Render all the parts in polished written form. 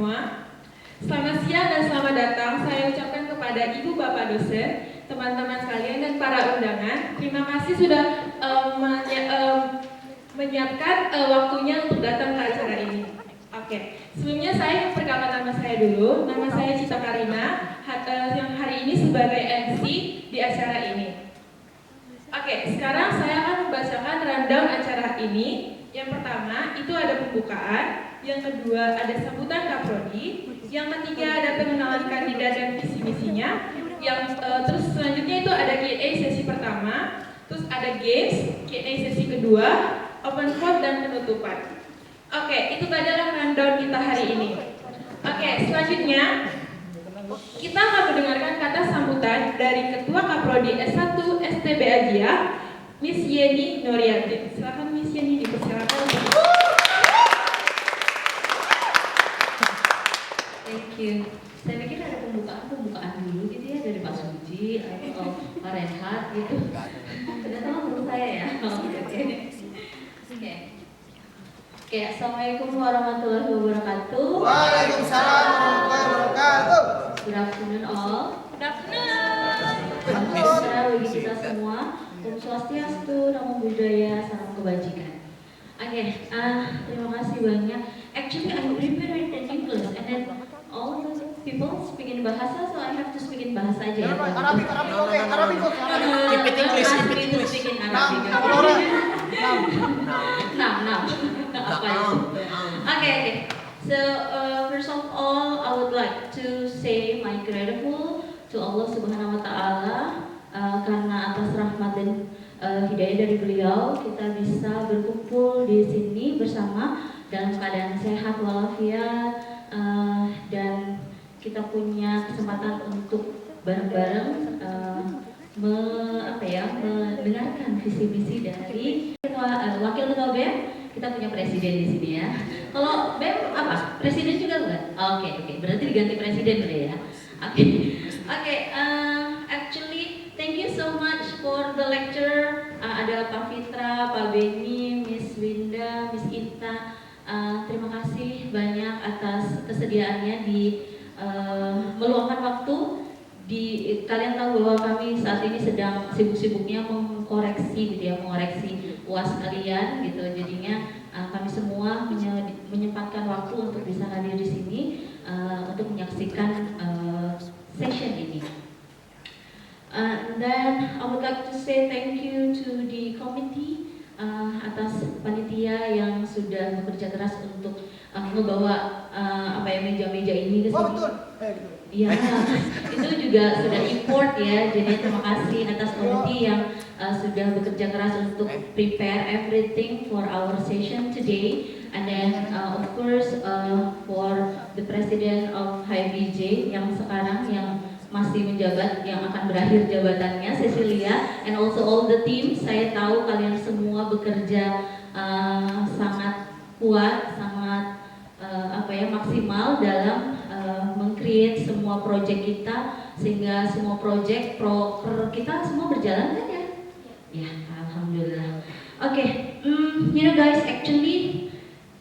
semua. Selamat siang dan selamat datang saya ucapkan kepada Ibu Bapak dosen, teman-teman sekalian dan para undangan. Terima kasih sudah menyiapkan waktunya untuk datang ke acara ini. Oke, sebelumnya saya memperkenalkan nama saya dulu. Nama saya Cita Karina, yang hari ini sebagai MC di acara ini. Oke, sekarang saya akan membacakan rundown acara ini. Yang pertama, itu ada pembukaan. Yang kedua, ada sambutan Kaprodi. Yang ketiga, ada pengenalan kandidat dan visi-misinya. Terus selanjutnya itu ada Q&A sesi pertama. Terus ada games, Q&A sesi kedua, open vote dan penutupan. Oke, itu tadi adalah rundown kita hari ini. Oke, selanjutnya kita akan mendengarkan kata sambutan dari Ketua Kaprodi S1 STB Agia, Miss Yeni Noriatin. Silakan Miss Yeni, dipersilakan. Thank you. Saya pikir ada pembukaan dulu gitu ya dari Pak Suji atau Pak Renhat gitu. Ternyata menurut saya ya. Oke. Assalamualaikum warahmatullahi wabarakatuh. Waalaikumsalam warahmatullahi wabarakatuh. Good afternoon all. Good afternoon. Salam bagi kita semua. Om Swastiastu, Namo Buddhaya, salam kebajikan. Oke, terima kasih banyak. Actually, I'm prepared in English, and then all the people speak in bahasa, so I have to speak in bahasa aja ya. Arabic, oke, Arabic. Keep it English. Speak in Arabic. Now. Apa itu? Okay. So first of all, I would like to say my grateful to Allah Subhanahu Wa Taala karena atas rahmat dan hidayah dari beliau kita bisa berkumpul di sini bersama dalam keadaan sehat walafiat dan kita punya kesempatan untuk bareng-bareng mendengarkan visi misi dari wakil ketua BEM. Kita punya presiden di sini ya. Kalau BEM apa? Presiden juga bukan? Oke. Berarti diganti presiden udah ya. Oke. Actually, thank you so much for the lecture. Ada Pak Fitra, Pak Beni, Miss Winda, Miss Inta. Terima kasih banyak atas kesediaannya di meluangkan waktu. Kalian tahu bahwa kami saat ini sedang sibuk-sibuknya mengoreksi UAS kalian gitu. Jadinya kami semua menyempatkan waktu untuk bisa hadir di sini untuk menyaksikan session ini. And then I would like to say thank you to the committee atas panitia yang sudah bekerja keras untuk membawa meja-meja ini ke sini. Oh, betul. Iya, itu juga sudah import ya. Jadi terima kasih atas komite yang sudah bekerja keras untuk prepare everything for our session today. And then of course for the president of HIBJ yang sekarang yang masih menjabat, yang akan berakhir jabatannya, Cecilia, and also all the team. Saya tahu kalian semua bekerja sangat kuat, sangat maksimal dalam meng-create semua project kita sehingga semua project kita semua berjalan kan ya? Ya, alhamdulillah. Oke, you know guys, actually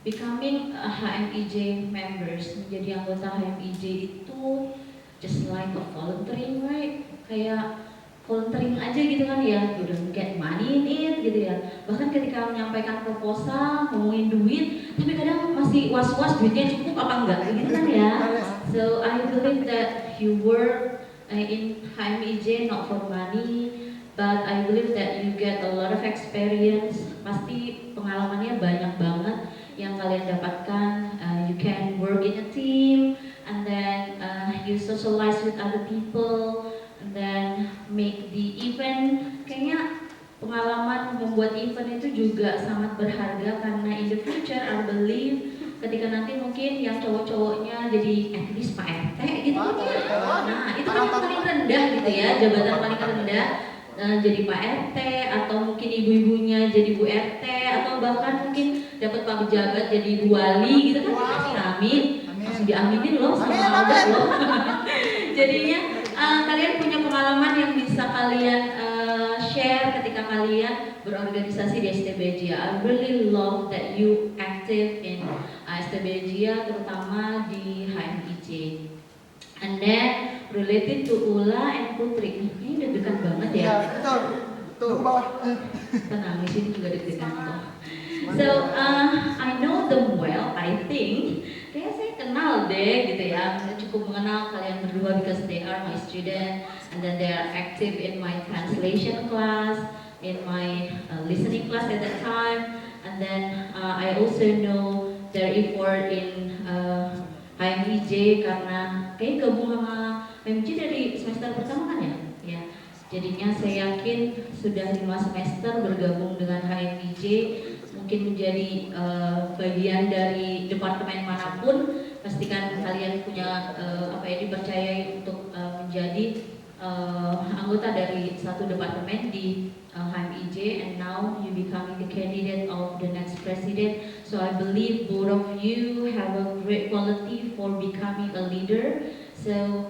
becoming a HMIJ members, menjadi anggota HMIJ itu just like a volunteering, right? Kayak volunteering aja gitu kan ya, you don't get money in it gitu ya. Bahkan ketika menyampaikan proposal, ngomongin duit, tapi kadang masih was-was duitnya cukup apa enggak gitu kan ya. So I believe that you work in HMIJ not for money, but I believe that you get a lot of experience. Pasti pengalamannya banyak banget yang kalian dapatkan. You can work in a team, and then you socialize with other people. And then make the event. Kayaknya pengalaman membuat event itu juga sangat berharga karena in the future I believe ketika nanti mungkin yang cowok-cowoknya jadi at least Pak RT gitu kan ya. Nah itu kan yang paling rendah gitu ya, jabatan paling rendah jadi Pak RT atau mungkin ibu-ibunya jadi Bu RT atau bahkan mungkin dapat Pak Pejabat jadi Bu Wali gitu kan. Kasih amin, langsung diaminin loh sama Allah loh. Jadinya kalian punya pengalaman yang bisa kalian share ketika kalian berorganisasi di STBJ. I really love that you active in STBJ, terutama di related to Ula and Putri. Ini deg-degan banget ya. Ya, betul. Tuh, ke bawah. Tenang, di sini juga deg-degan tuh. So, I know them well, I think. Kayaknya saya kenal deh gitu ya. Saya cukup mengenal kalian berdua because they are my student and then they are active in my translation class, in my listening class at that time, and then I also know their effort in HMIJ karena kayak gabung sama HMIJ dari semester pertama kan ya? Ya. Jadinya saya yakin sudah 5 semester bergabung dengan HMIJ, mungkin menjadi bagian dari departemen manapun, pastikan kalian punya dipercayai untuk menjadi anggota dari satu departemen di HMIJ, and now you becoming the candidate of the next president. So I believe both of you have a great quality for becoming a leader. So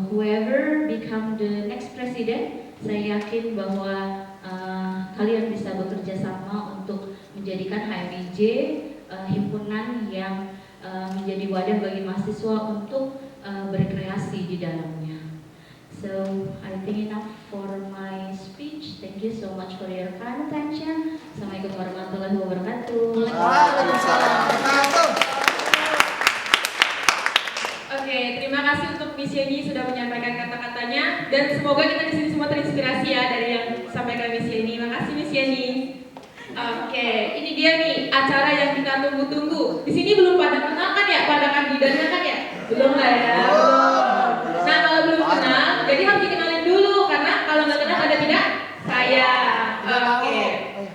whoever become the next president, saya yakin bahwa kalian bisa bekerja sama untuk menjadikan HMIJ himpunan yang menjadi wadah bagi mahasiswa untuk berkreasi di dalamnya. So I think enough for my speech. Thank you so much for your kind attention. Assalamualaikum warahmatullahi wabarakatuh. Waalaikumsalam. Oke, terima kasih untuk Miss Yeni sudah menyampaikan kata-katanya, dan semoga kita di sini semua terinspirasi ya dari yang disampaikan Miss Yeni. Makasih Miss Yeni. Oke, ini dia nih acara yang kita tunggu-tunggu. Di sini belum pada kenal kan ya, pada kandidatnya kan ya? Belum lah ya. Nah, kalau belum kenal, jadi harus dikenalin dulu karena kalau nggak kenal ada tidak saya. Oke.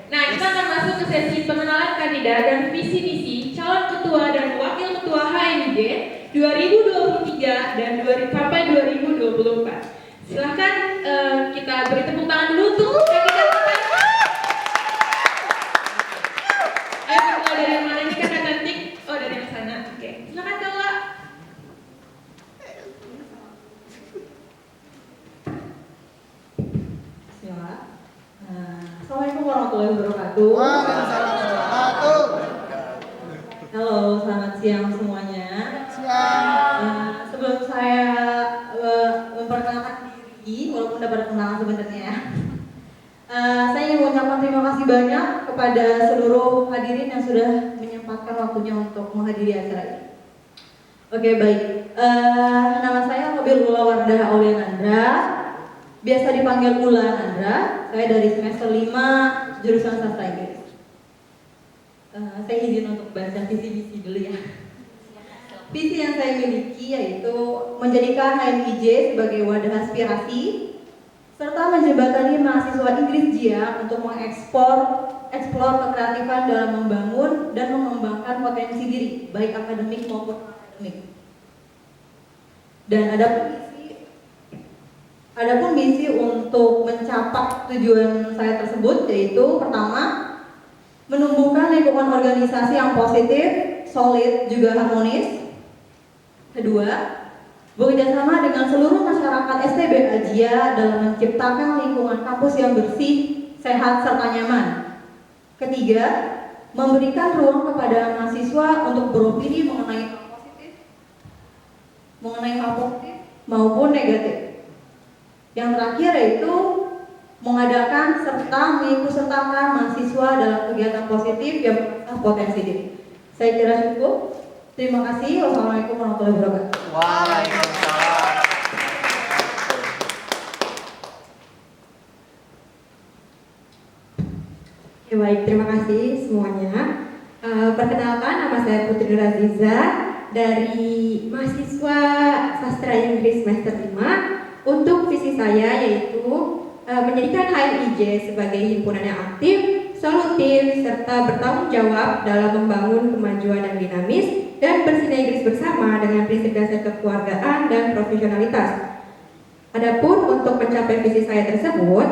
Nah, kita akan masuk ke sesi pengenalan kandidat dan visi misi calon ketua dan wakil ketua HMIJ 2023 dan sampai 2024. Silahkan kita beri tepuk tangan dulu untuk kandidat kita. Ayo mulai dari yang mana ini kakak cantik? Oh, dari yang sana. Oke, silahkan Kak. Bismillah. Assalamualaikum warahmatullahi wabarakatuh. Waalaikumsalam warahmatullahi wabarakatuh. Halo, selamat siang semuanya. Siap. Sebelum saya memperkenalkan diri, walaupun udah pada kenalan sebenarnya, saya ingin mengucapkan terima kasih banyak kepada seluruh hadirin yang sudah menyempatkan waktunya untuk menghadiri acara ini. Oke, baik. Nama saya Mobil Ula Wardah Aulianandra, biasa dipanggil Ula Nandra. Saya dari semester 5 jurusan sastra Inggris. Saya izin untuk baca visi misi dulu ya. Visi yang saya miliki yaitu menjadikan HMIJ sebagai wadah aspirasi serta menjembatani mahasiswa Inggris JIA untuk eksplor kekreatifan dalam membangun dan mengembangkan potensi diri, baik akademik maupun akademik. Dan adapun misi untuk mencapai tujuan saya tersebut yaitu pertama, menumbuhkan lingkungan organisasi yang positif, solid, juga harmonis. Kedua, bekerjasama dengan seluruh masyarakat STB Ajia dalam menciptakan lingkungan kampus yang bersih, sehat, serta nyaman. Ketiga, memberikan ruang kepada mahasiswa untuk beropini mengenai hal positif maupun negatif. Yang terakhir yaitu mengadakan serta mengikutsertakan mahasiswa dalam kegiatan positif yang mengasah potensi diri. Saya kira cukup. Terima kasih. Wassalamualaikum warahmatullahi wabarakatuh. Waalaikumsalam. Ya, baik, terima kasih semuanya. Perkenalkan, nama saya Putri Raziza dari mahasiswa Sastra Inggris semester 5. Untuk visi saya yaitu menjadikan HMIJ sebagai himpunan yang aktif, solutif, serta bertanggung jawab dalam membangun kemajuan yang dinamis dan bersinergis bersama dengan prinsip dasar kekeluargaan dan profesionalitas. Adapun untuk mencapai visi saya tersebut,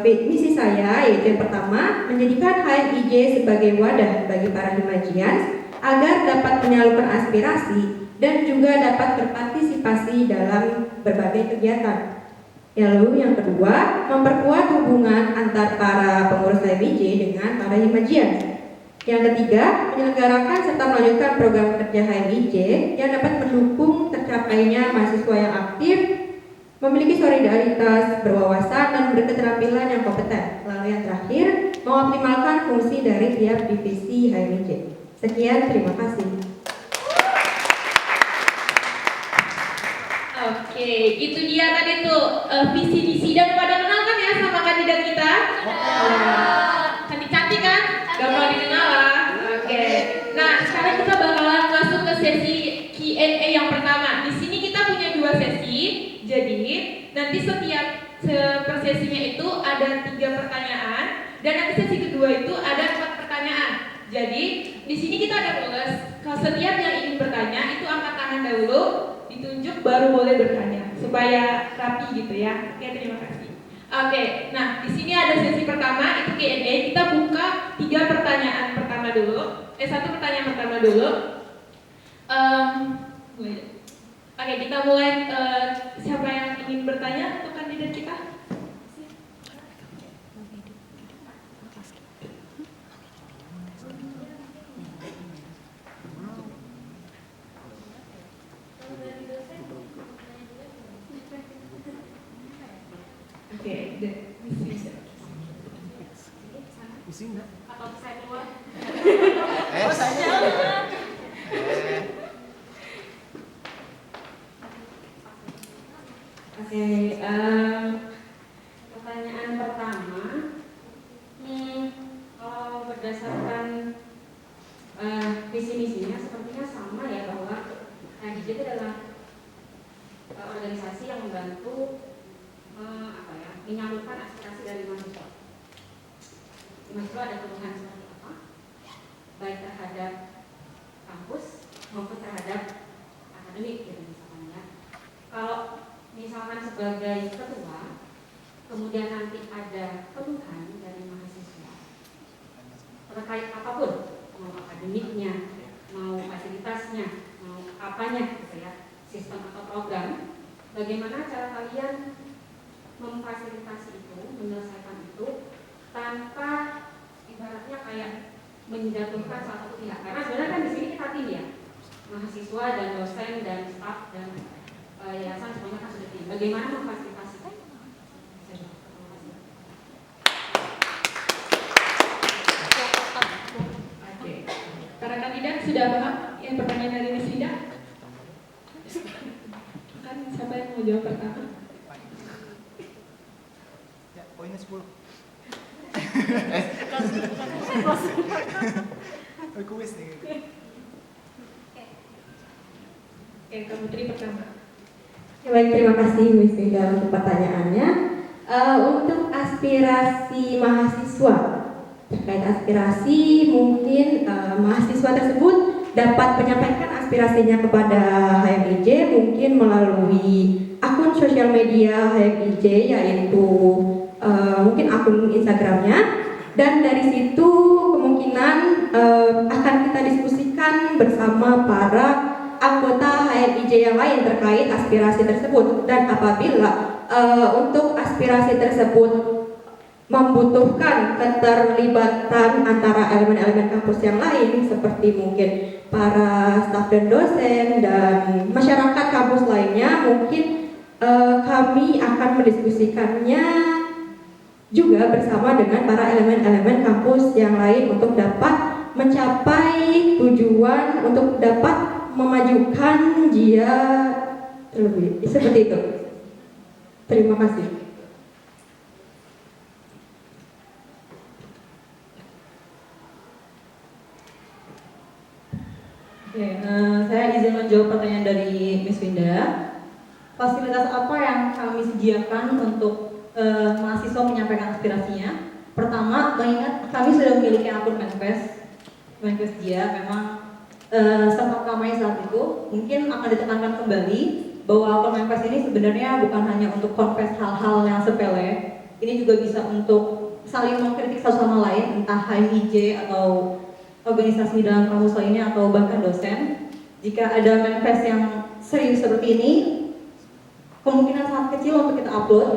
misi saya yaitu yang pertama, menjadikan HMIJ sebagai wadah bagi para himajians agar dapat menyalurkan aspirasi dan juga dapat berpartisipasi dalam berbagai kegiatan. Lalu yang kedua, memperkuat hubungan antar para pengurus HMIJ dengan para himajians. Yang ketiga, menyelenggarakan serta melanjutkan program kerja HMIJ yang dapat mendukung tercapainya mahasiswa yang aktif, memiliki solidaritas, berwawasan, dan berketerampilan yang kompeten. Lalu yang terakhir, mengoptimalkan fungsi dari tiap divisi HMIJ. Sekian, terima kasih. Oke, itu dia tadi tuh visi misi dan pada kenal kan ya sama kandidat kita? Cantik-cantik kan? Gak perlu dikenal lah. Oke. Nah, sekarang kita bakalan masuk ke sesi Q&A yang pertama. Di sini kita punya 2 sesi. Jadi, nanti setiap per sesinya itu ada 3 pertanyaan dan nanti sesi kedua itu ada 4 pertanyaan. Jadi, di sini kita ada rules. Kalau setiap yang ingin bertanya itu angkat tangan dahulu, ditunjuk baru boleh bertanya supaya rapi gitu ya. Oke, terima kasih. Oke, nah di sini ada sesi pertama itu Q&A. Kita buka 3 pertanyaan pertama dulu. 1 pertanyaan pertama dulu. Oke, kita mulai. Siapa yang ingin bertanya untuk kandidat kita? Oke, Isi enggak? atau saya keluar? Oke, pertanyaan pertama, kalau berdasarkan visi misinya sepertinya sama ya, bahwa HMIJ itu adalah organisasi yang membantu menyalurkan aspirasi dari mahasiswa. Mahasiswa ada keluhan seperti apa, baik terhadap kampus maupun terhadap akademik gitu misalkan ya. Kalau misalkan sebagai ketua, kemudian nanti ada keluhan dari mahasiswa terkait apapun, mau akademiknya, mau fasilitasnya, mau apanya gitu ya, sistem atau program, bagaimana cara kalian memfasilitasi itu, menyelesaikan itu tanpa ibaratnya kayak menjatuhkan salah satu pihak. Karena sebenarnya kan di sini kita tim ya, mahasiswa dan dosen dan staf dan yayasan semuanya kan sudah tim. Bagaimana memfasilitasi? Oke. Para kandidat sudah paham yang pertanyaan dari Miss Linda? Kan siapa yang mau jawab pertama? Ya, poinnya 10. Kuis nih. Oke, Kak Putri pertama. Ya, baik, terima kasih Miss Linda untuk pertanyaannya. Untuk aspirasi mahasiswa, terkait aspirasi mungkin mahasiswa tersebut dapat menyampaikan aspirasinya kepada HMIJ mungkin melalui akun sosial media HMIJ, yaitu mungkin akun Instagramnya, dan dari situ kemungkinan akan kita diskusikan bersama para anggota HMIJ yang lain terkait aspirasi tersebut. Dan apabila untuk aspirasi tersebut membutuhkan keterlibatan antara elemen-elemen kampus yang lain seperti mungkin para staf dan dosen dan masyarakat kampus lainnya, mungkin kami akan mendiskusikannya juga bersama dengan para elemen-elemen kampus yang lain untuk dapat mencapai tujuan, untuk dapat memajukan dia terlebih seperti itu. Terima kasih. Oke, saya izin menjawab pertanyaan dari Miss Winda. Fasilitas apa yang kami sediakan untuk mahasiswa menyampaikan aspirasinya? Pertama, mengingat kami sudah memiliki akun Manifest dia memang sempat ramai saat itu. Mungkin akan ditekankan kembali bahwa akun Manifest ini sebenarnya bukan hanya untuk confess hal-hal yang sepele. Ini juga bisa untuk saling mengkritik satu sama lain, entah HMIJ atau organisasi dalam kampus lainnya atau bahkan dosen. Jika ada manifest yang serius seperti ini, kemungkinan sangat kecil untuk kita upload,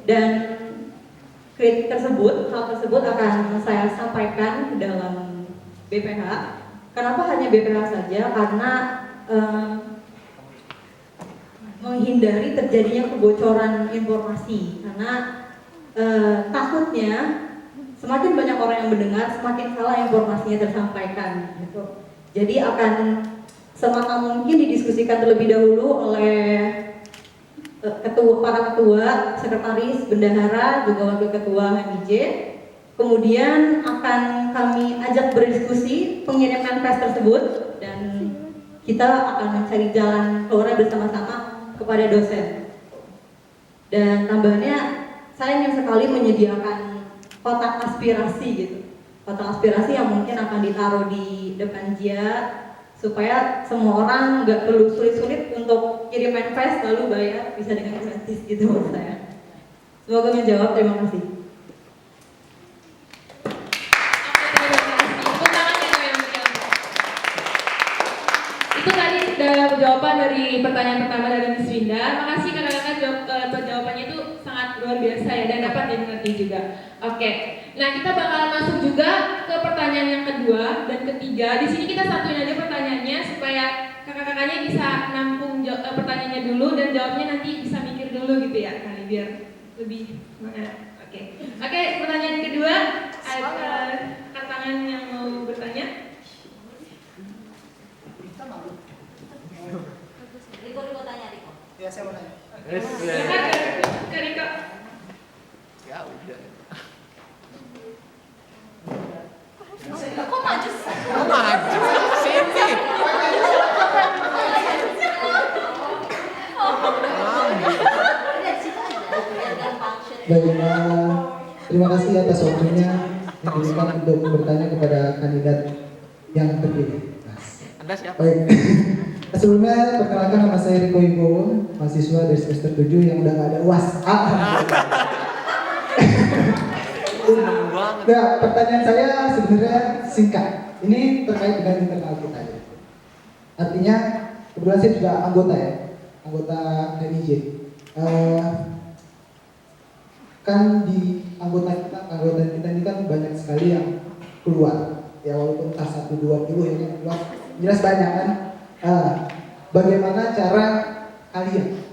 dan kritik tersebut, hal tersebut akan saya sampaikan dalam BPH. Kenapa hanya BPH saja? Karena menghindari terjadinya kebocoran informasi karena takutnya semakin banyak orang yang mendengar, semakin salah informasinya tersampaikan gitu. Jadi akan semakin mungkin didiskusikan terlebih dahulu oleh para ketua, sekretaris, bendahara, juga wakil ketua HMIJ. Kemudian akan kami ajak berdiskusi pengiriman press tersebut dan kita akan mencari jalan keluar bersama-sama kepada dosen. Dan tambahannya saya ingin sekali menyediakan kotak aspirasi gitu, kotak aspirasi yang mungkin akan ditaruh di depan JIA supaya semua orang nggak perlu sulit-sulit untuk kirim manifest lalu bayar, bisa dengan gratis gitu menurut saya. Semoga menjawab, terima kasih. Itu tadi jawaban dari pertanyaan pertama dari Miss Winda. Makasih kakak-kakak, jawabannya itu sangat luar biasa ya dan dapat dimengerti juga. Oke, nah kita bakalan masuk juga ke pertanyaan yang kedua dan ketiga. Di sini kita satuin aja pertanyaannya supaya kakak-kakaknya bisa nampung pertanyaannya dulu dan jawabnya nanti bisa mikir dulu gitu ya, kali biar lebih semangat. Oke, pertanyaan kedua ada tangan yang mau bertanya. Riko tanya Riko. Ya, saya mau nanya. Kak Riko. Ya udah. Kok maju sih? Oh, maju. Sini. Baik, terima kasih atas waktunya yang diberikan untuk bertanya kepada kandidat yang terpilih. Anda siapa? Baik, sebelumnya perkenalkan nama saya Riko Wibowo, mahasiswa dari semester 7 yang udah gak ada UAS. Nah, pertanyaan saya sebenarnya singkat. Ini terkait dengan internal kita. Artinya, kebetulan saya juga anggota HMIJ. Kan di anggota kita ini kan banyak sekali yang keluar. Ya walaupun entah 1-2 kilo yang keluar, jelas banyak kan. Bagaimana cara kalian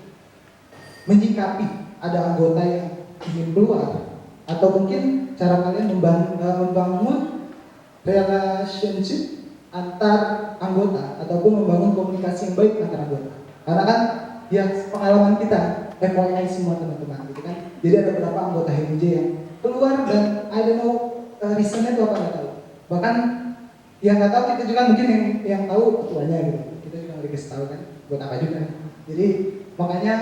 menyikapi ada anggota yang ingin keluar, atau mungkin cara kalian membangun relationship antar anggota ataupun membangun komunikasi yang baik antar anggota. Karena kan ya pengalaman kita, FYI semua teman-teman gitu kan. Jadi ada beberapa anggota HMIJ yang keluar dan I don't know reasonnya itu apa, nggak tahu. Bahkan yang nggak tahu kita juga mungkin yang tahu ketuanya gitu. Kita juga nggak dikasih tahu kan buat apa juga. Jadi makanya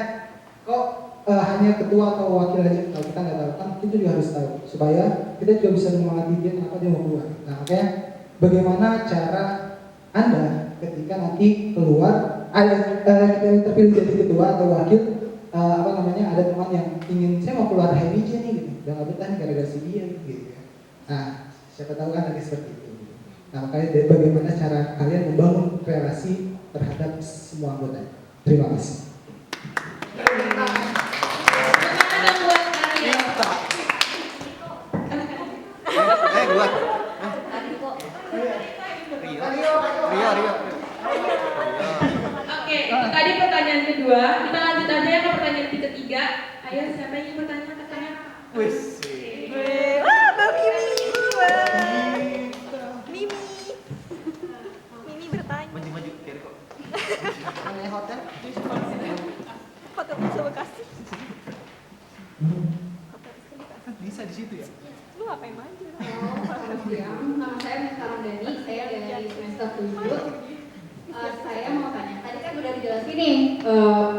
kok hanya ketua atau wakil aja kalau kita nggak tahu, kan itu juga harus tahu supaya kita juga bisa menyemangati dia kenapa dia mau keluar. Nah makanya bagaimana cara Anda ketika nanti keluar kita terpilih jadi ketua atau wakil, ada teman yang ingin saya mau keluar HMIJ nih gitu, udah nggak betah nih gara-gara si dia gitu ya. Nah siapa tahu kan ada seperti itu. Nah makanya bagaimana cara kalian membangun relasi terhadap semua anggota. Terima kasih. Gua. Rio. Oke, itu tadi pertanyaan kedua. Kita lanjut aja ya ke pertanyaan ketiga. Ayo, siapa yang ingin bertanya? Wis. Mimi bertanya. Maju kiri kok. Namanya hotel. Hotel Plaza Bekasi. Bisa di situ ya? Lu ngapain maju? Selamat siang, nama saya Mesta Ramdhani, saya dari semester 7. Saya mau tanya, tadi kan udah dijelasin nih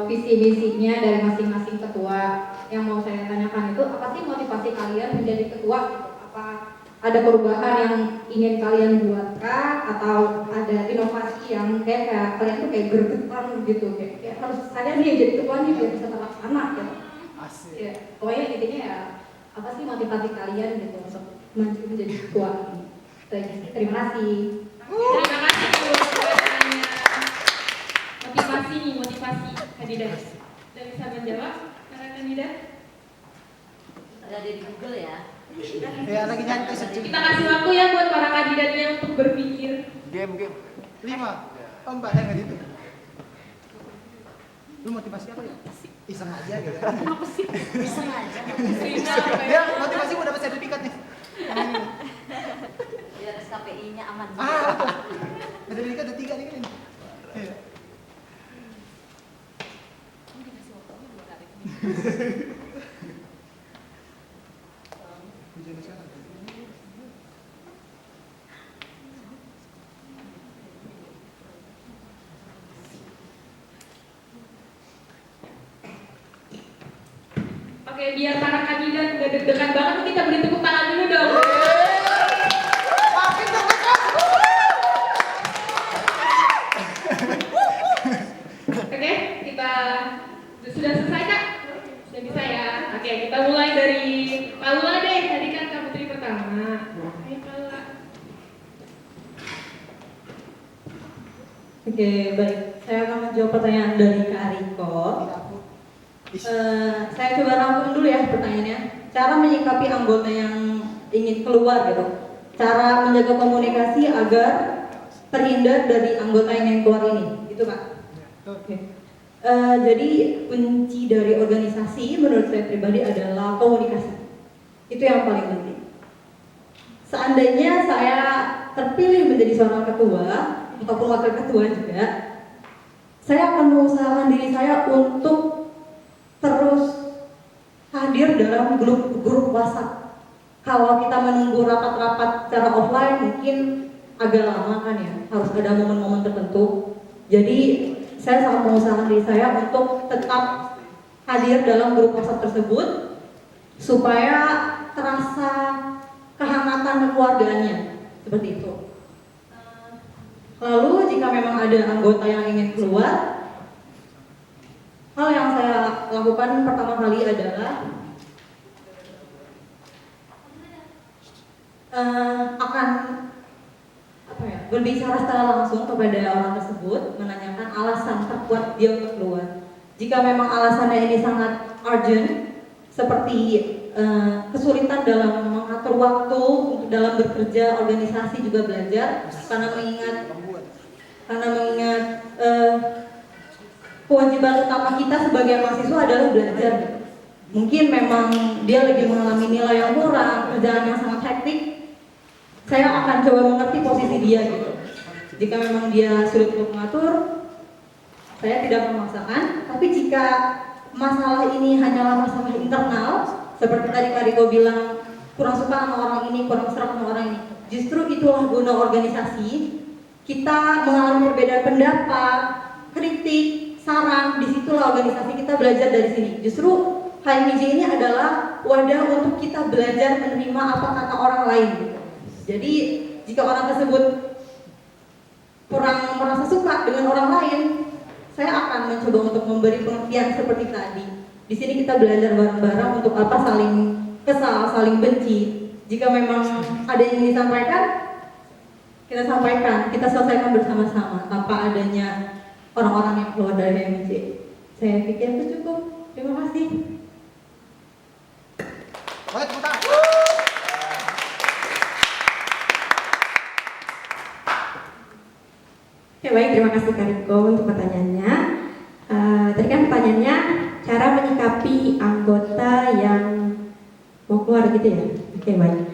visi-visinya dari masing-masing ketua. Yang mau saya tanyakan itu, apa sih motivasi kalian menjadi ketua? Apa ada perubahan yang ingin kalian buatkah? Atau ada inovasi yang kayak kalian tuh kayak gergetan gitu, kayak harus saya nih jadi ketua nih biar bisa terlaksana gitu. Asik. Ya, pokoknya intinya ya apa sih motivasi kalian gitu untuk maju menjadi ketua ini? Terima kasih. Terima kasih Bu pertanyaannya. Motivasi kandidat. Sudah bisa menjawab para kandidat? Ada di Google ya. Ya lagi nyantai Kita kasih waktu ya buat para kandidatnya untuk berpikir. Game. 5, 4 yang gitu. Lu motivasi apa ya? Iseng aja gitu. Iseng aja. Dia motivasi mau dapat sertifikat nih. Biar SKPI-nya aman. Sertifikat ada 3 nih kan. Iya. Hujan sekarang. Oke, biar para kandidat nggak deg-degan banget, kita beri tepuk tangan dulu dong. Makin deg-degan. Oke, kita sudah selesai Kak? Sudah bisa ya? Oke, kita mulai dari Pak Lula deh. Tadi kan Kak Putri pertama. Ayo Pak Lula. Oke, baik. Saya akan menjawab pertanyaan dari Kak Riko. Saya coba rangkum dulu ya pertanyaannya. Cara menyikapi anggota yang ingin keluar gitu. Cara menjaga komunikasi agar terhindar dari anggota yang ingin keluar ini. Itu Kak. Oke. Jadi kunci dari organisasi menurut saya pribadi adalah komunikasi. Itu yang paling penting. Seandainya saya terpilih menjadi seorang ketua ataupun wakil ketua juga, saya akan mengusahakan diri saya untuk terus hadir dalam grup WhatsApp. Kalau kita menunggu rapat-rapat secara offline mungkin agak lama kan ya, harus ada momen-momen tertentu. Jadi saya sangat mengusahakan diri saya untuk tetap hadir dalam grup WhatsApp tersebut supaya terasa kehangatan kekeluargaannya, seperti itu. Lalu jika memang ada anggota yang ingin keluar, hal yang saya lakukan pertama kali adalah akan berbicara secara langsung kepada orang tersebut, menanyakan alasan terkuat dia untuk keluar. Jika memang alasannya ini sangat urgent, seperti kesulitan dalam mengatur waktu dalam bekerja, organisasi juga belajar, karena mengingat kewajiban utama kita sebagai mahasiswa adalah belajar. Mungkin memang dia lagi mengalami nilai yang kurang, kerjaan yang sangat hektik. Saya akan coba mengerti posisi dia gitu. Jika memang dia sulit untuk mengatur, saya tidak memaksakan. Tapi jika masalah ini hanyalah masalah internal, seperti tadi Kak Riko bilang, kurang suka sama orang ini, kurang serak sama orang ini. Justru itulah guna organisasi. Kita mengalami perbedaan pendapat, kritik, saran, disitulah organisasi kita belajar dari sini. Justru HMIJ ini adalah wadah untuk kita belajar menerima apa kata orang lain gitu. Jadi jika orang tersebut kurang merasa suka dengan orang lain, saya akan mencoba untuk memberi pengertian seperti tadi. Di sini kita belajar bareng-bareng untuk apa saling kesal, saling benci. Jika memang ada yang ingin disampaikan, kita sampaikan, kita selesaikan bersama-sama tanpa adanya orang-orang yang keluar dari HMIJ. Saya pikir itu cukup. Terima kasih. Boleh tepuk tangan. Oke, baik, terima kasih Kak Riko untuk pertanyaannya. Tadi kan pertanyaannya cara menyikapi anggota yang mau keluar gitu ya. Oke, baik.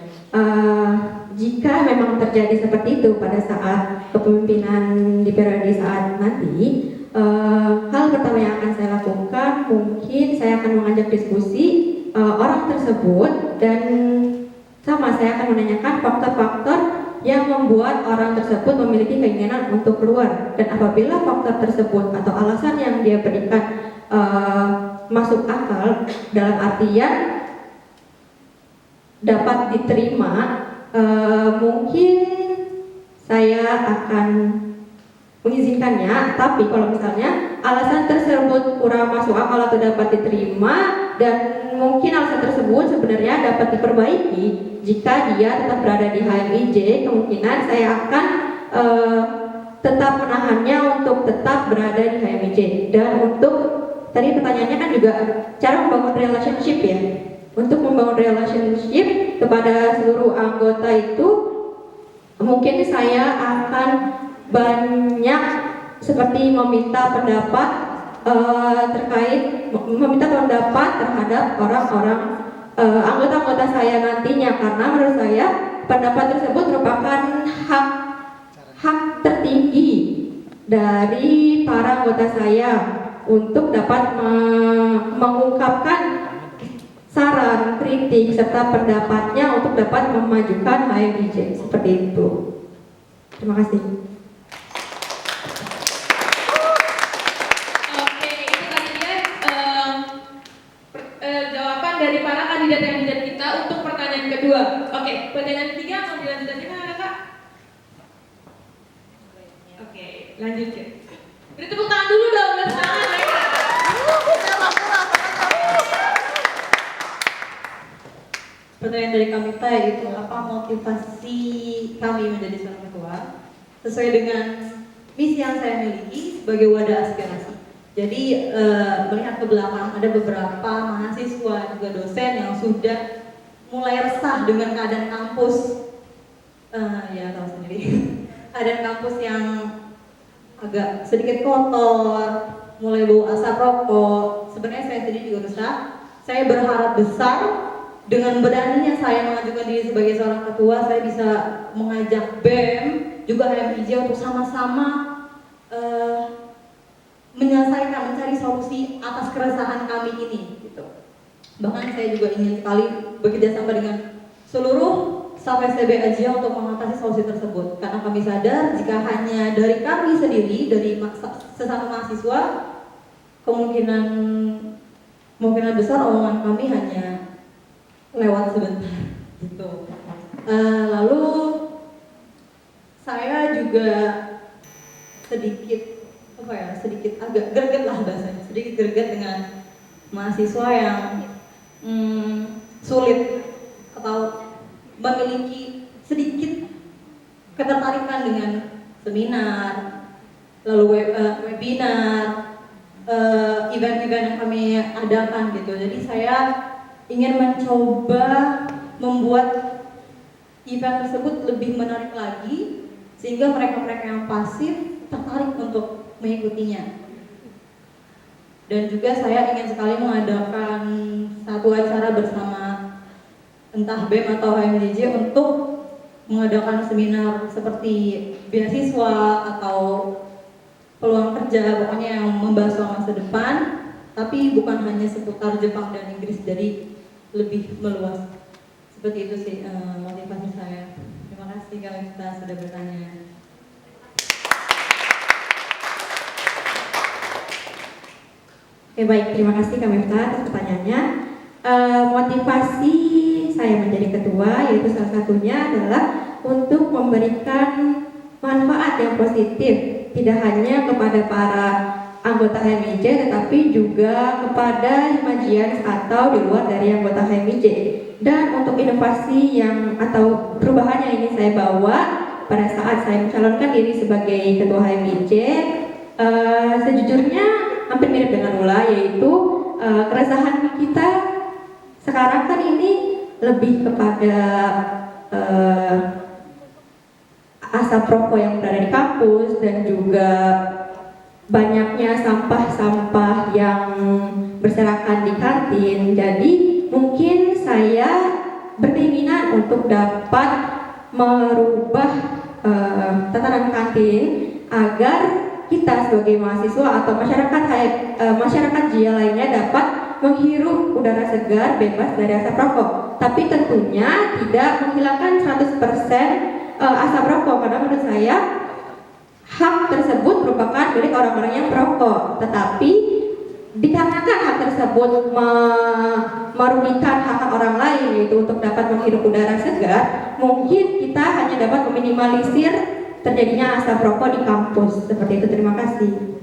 Jika memang terjadi seperti itu pada saat kepemimpinan di periode saat nanti, hal pertama yang akan saya lakukan mungkin saya akan mengajak diskusi orang tersebut, dan sama saya akan menanyakan faktor-faktor yang membuat orang tersebut memiliki keinginan untuk keluar, dan apabila faktor tersebut atau alasan yang dia berikan masuk akal dalam artian dapat diterima, mungkin saya akan mengizinkannya. Tapi kalau misalnya alasan tersebut kurang masuk akal atau dapat diterima, dan mungkin alasan tersebut sebenarnya dapat diperbaiki jika dia tetap berada di HMIJ, kemungkinan saya akan tetap menahannya untuk tetap berada di HMIJ. Dan untuk tadi pertanyaannya kan juga cara membangun relationship ya. Untuk membangun relationship kepada seluruh anggota itu, mungkin saya akan banyak seperti meminta pendapat terkait meminta pendapat terhadap orang-orang anggota-anggota saya nantinya, karena menurut saya pendapat tersebut merupakan hak tertinggi dari para anggota saya untuk dapat mengungkapkan saran, kritik, serta pendapatnya untuk dapat memajukan HMIJ. Seperti itu. Terima kasih. Oke, itu tadi dia jawaban dari para kandidat kita untuk pertanyaan kedua. Oke, pertanyaan ketiga mau dilanjutkan gimana Kak? Oke, lanjut ya. Beri tepuk tangan dulu dong, buat semangat mereka. Pertanyaan dari kami yaitu apa motivasi kami menjadi seorang ketua sesuai dengan misi yang saya miliki sebagai wadah aspirasi. Jadi melihat ke belakang ada beberapa mahasiswa juga dosen yang sudah mulai resah dengan keadaan kampus, ya tahu sendiri, keadaan kampus yang agak sedikit kotor, mulai bau asap rokok. Sebenarnya saya sendiri juga resah. Saya berharap besar dengan beraninya saya mengajukan diri sebagai seorang ketua, saya bisa mengajak BEM juga HMIJ untuk sama-sama menyelesaikan, mencari solusi atas keresahan kami ini gitu. Bahkan saya juga ingin sekali bekerjasama dengan seluruh staf STB Asia untuk mengatasi solusi tersebut, karena kami sadar jika hanya dari kami sendiri, dari sesama mahasiswa, kemungkinan besar omongan kami hanya lewat sebentar gitu. Lalu saya juga sedikit agak greget lah bahasanya, sedikit greget dengan mahasiswa yang sulit atau memiliki sedikit ketertarikan dengan seminar, lalu webinar, event-event yang kami adakan gitu. Jadi saya ingin mencoba membuat event tersebut lebih menarik lagi sehingga mereka-mereka yang pasif tertarik untuk mengikutinya. Dan juga saya ingin sekali mengadakan satu acara bersama entah BEM atau HMIJ untuk mengadakan seminar seperti beasiswa atau peluang kerja, pokoknya yang membahas soal masa depan, tapi bukan hanya seputar Jepang dan Inggris, jadi lebih meluas. Seperti itu sih motivasi saya. Terima kasih Kak Miftah sudah bertanya. Oke, baik, terima kasih Kak Miftah atas pertanyaannya. Motivasi saya menjadi ketua yaitu salah satunya adalah untuk memberikan manfaat yang positif tidak hanya kepada para anggota HMIJ tetapi juga kepada Himajians atau di luar dari anggota HMIJ. Dan untuk inovasi yang atau perubahan yang ingin saya bawa pada saat saya mencalonkan diri sebagai ketua HMIJ, sejujurnya hampir mirip dengan Ula, yaitu keresahan kita sekarang kan ini lebih kepada asap rokok yang berada di kampus dan juga banyaknya sampah-sampah yang berserakan di kantin. Jadi mungkin saya berkeinginan untuk dapat merubah tatanan kantin agar kita sebagai mahasiswa atau masyarakat Jia lainnya dapat menghirup udara segar bebas dari asap rokok. Tapi tentunya tidak menghilangkan 100% asap rokok, karena menurut saya hak tersebut merupakan milik orang-orang yang perokok. Tetapi dikarenakan hak tersebut merugikan hak orang lain, yaitu untuk dapat menghirup udara segar, mungkin kita hanya dapat meminimalisir terjadinya asap rokok di kampus. Seperti itu, terima kasih.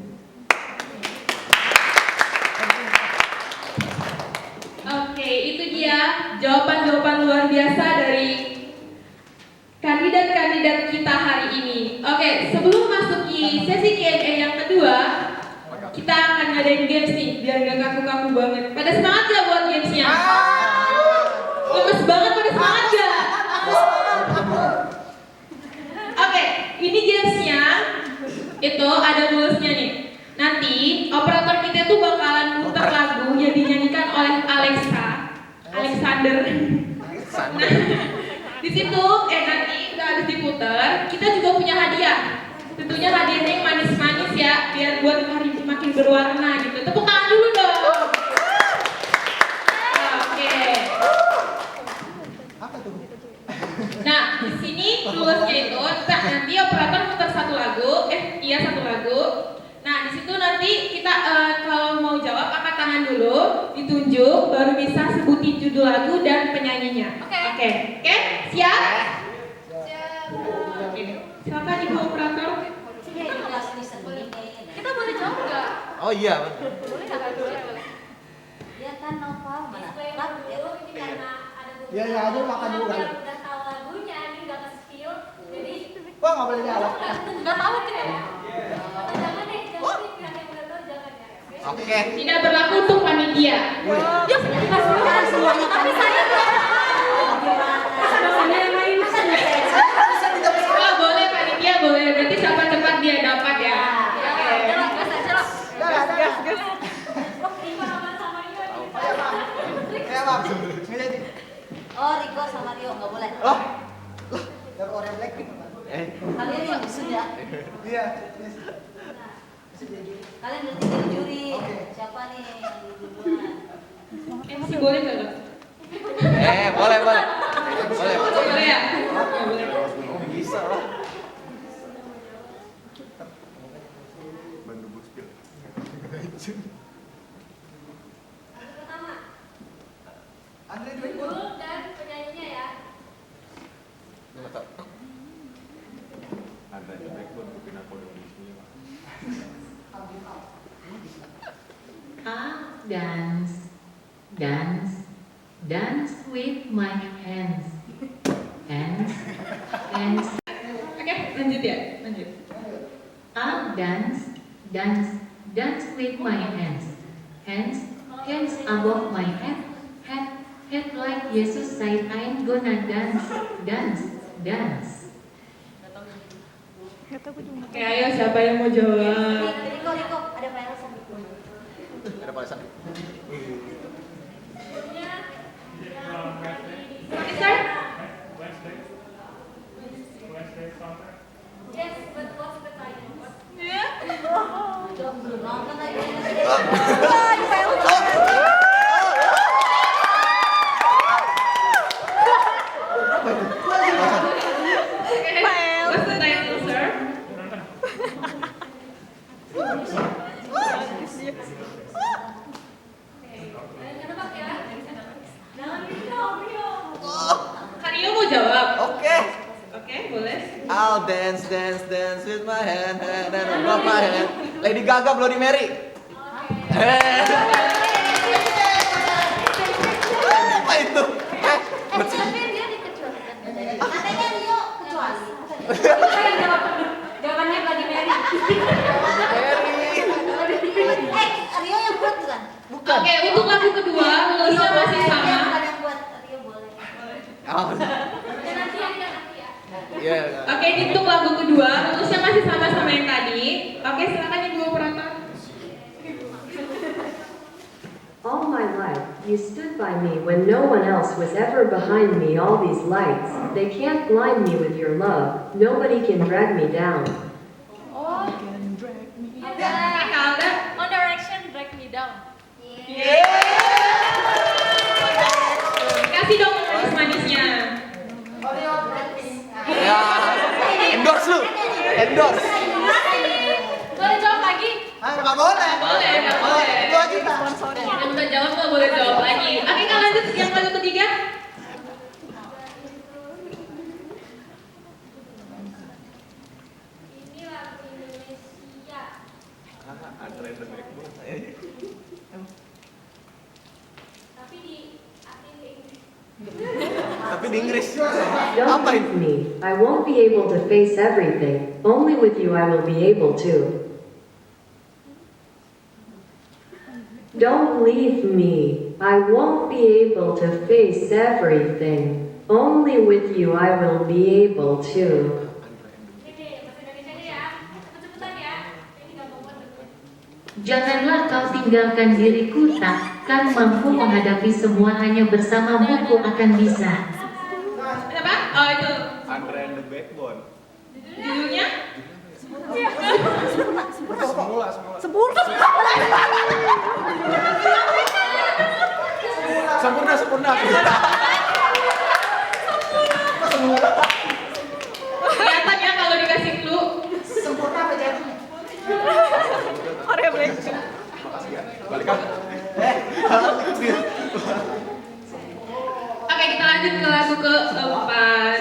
Oke, itu dia jawaban-jawaban luar biasa dari kandidat-kandidat kita hari ini. Oke, sebelum masuki sesi Q&A yang kedua, kita akan ngadain games nih, biar gak kaku-kaku banget. Pada semangat gak buat gamesnya? Lemes banget, pada semangat gak? Oke, ini gamesnya itu ada rulesnya nih. Nanti nanti operator kita tuh bakalan muter lagu yang dinyanyikan oleh Alexander. Nah, di situ nanti udah habis diputer, kita juga punya hadiah. Tentunya hadiahnya yang manis-manis ya, biar buat hari ini makin berwarna gitu. Tepuk tangan dulu dong. Oke. Apa tuh? Nah, di sini luasnya itu nanti operator muter satu lagu, satu lagu. Nah, di situ nanti kita kalau mau jawab angkat tangan dulu, ditunjuk, baru bisa sebutin judul lagu dan penyanyinya. Oke, siap? Oke. Silakan Ibu operator. Kita boleh jawab nggak? Oh iya. Boleh nggak? Boleh. Ya kan Nova, mana? Kan ini karena ada Ya aja makan dulu kan. udah tahu lagunya, ini udah ke skill, jadi Wah nggak boleh nyala. nggak tahu kan ya? Jangan deh, jangan deh, yang udah tahu jangan ya. Oke. Tidak berlaku untuk panitia. Ya sudah semuanya, tapi saya Oh, boleh panitia, boleh. Berarti siapa cepat dia dapat ya. Gas. Ya bang. Nggak jadi. Oh, Riko sama Rio nggak boleh. Loh. Dari orang black. Kalian yang sudah. Iya. Kalian berarti jadi juri. Oke. Siapa nih yang di duluan? Masih boleh nggak, Kak? Boleh. Boleh ya? Boleh. Oh bisa lah. Pertama, Andre Dwayne. judul dan penyanyinya ya. Dance with my hands. Hands. Oke, lanjut ya. Lanjut. Dance with my hands. Hands above my head. Head like Jesus said, I'm gonna dance. Oke, ayo siapa yang mau jawab? Riko, ada Pak Elsa. Ada Pak Elsa. Start. Yes, but what's the title? Ya. Nonton lagi. What's the title, sir? Nebak ya. Jangan Rio. Rio mau jawab? Oke. Oke, boleh. I'll dance with my hand and above my head. Lady Gaga, Bloody Mary. Apa itu? Tapi dia dikecualikan. Katanya Rio kecuali. Jawabannya Bloody Mary. Rio yang buat bukan? Bukan. Oke, untuk lagu kedua, lulusnya masih Dia sama. bukan yang buat. Rio boleh. Oh. Dan nanti ya. Iya. Oke, untuk lagu kedua, lulusnya masih sama yang tadi. Oke, silakan Ibu operator. All my life, you stood by me when no one else was ever behind me. All these lights, they can't blind me with your love. Nobody can drag me down. Alda. One Direction, Drag Me Down. Kasih dong manis-manisnya. Ya. Endorse lu. Endorse. Boleh jawab lagi? Nggak boleh. Boleh, nggak boleh. 2 juta. Yang udah jawab nggak boleh jawab lagi. Oke, kita lanjut yang lagu ketiga. Ini lagu Indonesia. Tapi di Inggris. Tapi di Inggris. Don't Apa leave ini? me. I won't be able to face everything. Only with you I will be able to. Don't leave me. I won't be able to face everything. Only with you I will be able to. Ini bahasa Indonesia ya. Cepet-cepetan ya. Ini nggak mau buat. Janganlah kau tinggalkan diriku, takkan mampu menghadapi semua, hanya bersamamu ku akan bisa. Apa? Oh itu. Andre and the Backbone. Judulnya? Sempurna. Kelihatan ya kalau dikasih clue. Sempurna apa jadinya? Korea Black. Makasih ya. Balikan. Oke, kita lanjut ke lagu keempat.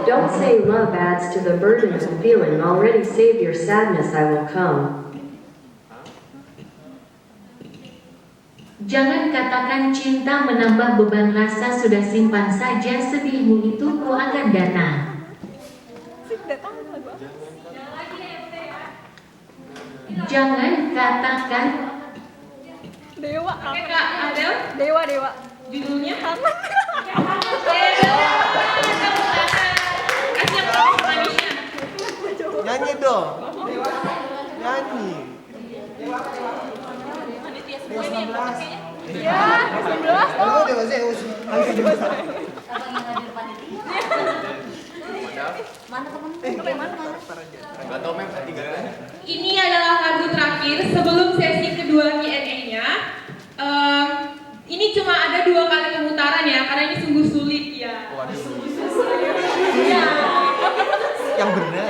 Don't say love adds to the burden of feeling, already save your sadness, I will come. Jangan katakan cinta menambah beban rasa, sudah simpan saja sedihmu itu, ku akan datang. Jangan katakan. Dewa. Oke Kak Adel, Dewa. judulnya? Kangen. Kasih yang manisnya. Nyanyi dong. Nyanyi. Iya, 19. Oh, Dewa Zeus. Enggak tahu mem, tinggal aja. Ini adalah lagu terakhir sebelum sesi kedua Q&A-nya. Ini cuma ada 2 kali pemutaran ya, karena ini sungguh sulit ya. Waduh. Iya. Yang benar.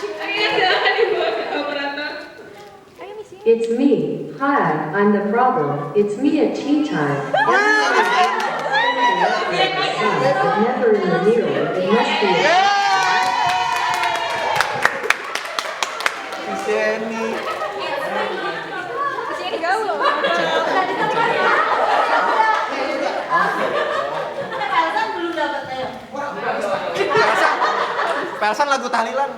Oke, silakan dibuat operator. It's me. Hi, I'm the problem. It's me at tea time. But never in the mirror. It must be. Jenny. Sini gaul. Pelsan lagu tahlilan.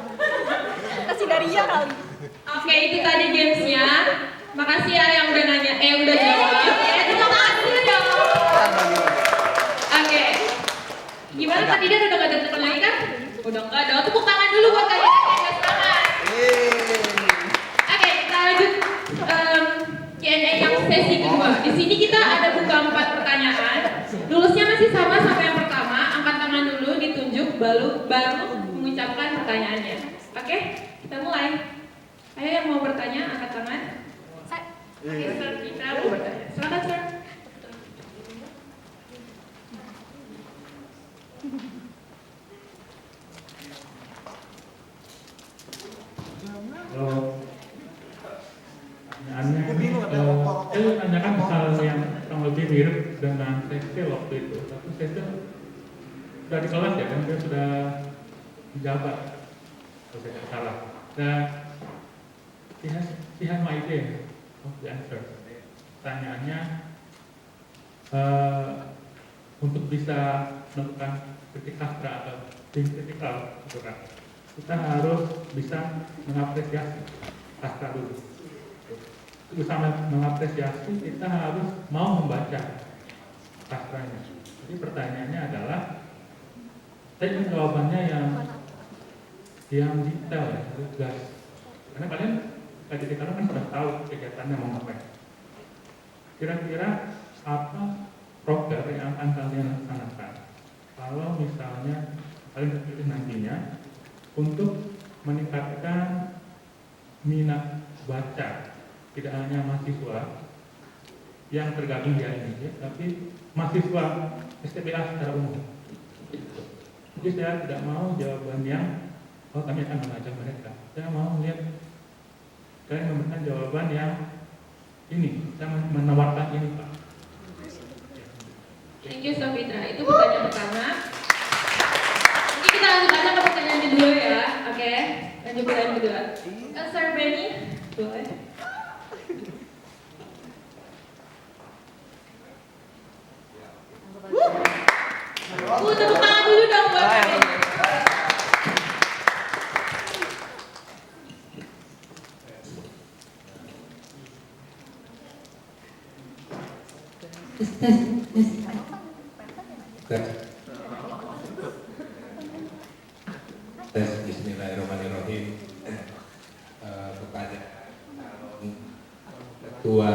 Kasih Daria kali. Oke, itu tadi gamesnya. Makasih ya yang udah nanya, udah jawab. Terima kasih dong. Oke. Gimana Kak Didan, udah gak ada teman lagi kan? Udah enggak dong. Tepuk tangan dulu buat kalian yang gak semangat. Oke, kita lanjut Q&A yang sesi kedua. Di sini kita ada buka 4 pertanyaan. Lulusnya masih sama yang pertama. Angkat tangan dulu, ditunjuk, baru mengucapkan pertanyaannya. Oke, kita mulai. Ayo yang mau bertanya, angkat tangan. Oke, Sir, kita mau bertanya. Silakan, Sir. Saya tanyakan hal yang kurang lebih mirip dengan Cecil waktu itu, tapi Cecil sudah di kelas ya, kan dia sudah menjabat, kalau saya tidak salah. Dan he has my idea of the answer. Pertanyaannya, untuk bisa melakukan kritik sastra atau tim kritikal, kita harus bisa mengapresiasi sastra dulu. Bisa mengapresiasi, kita harus mau membaca sastranya. Jadi pertanyaannya adalah, saya ingin jawabannya yang detail ya, tegas. Karena kalian kajian sekarang kan sudah tahu kegiatannya mau ngapain. Kira-kira apa program yang akan kalian laksanakan kalau misalnya kalian terpilih nantinya untuk meningkatkan minat baca, tidak hanya mahasiswa yang tergabung di HMJ, tapi mahasiswa STPA secara umum. Jadi saya tidak mau jawaban yang kami akan mengajak mereka. Saya mau melihat kalian memberikan jawaban yang ini, saya menawarkan ini, Pak. Thank you, Sofitra. Itu pertanyaan pertama. Mungkin kita lanjut aja ke pertanyaan kedua ya. Oke, lanjut pertanyaan kedua. Sir Benny, boleh. Tepuk tangan dulu dong buat kalian. Tes, bismillahirrahmanirrahim. ketua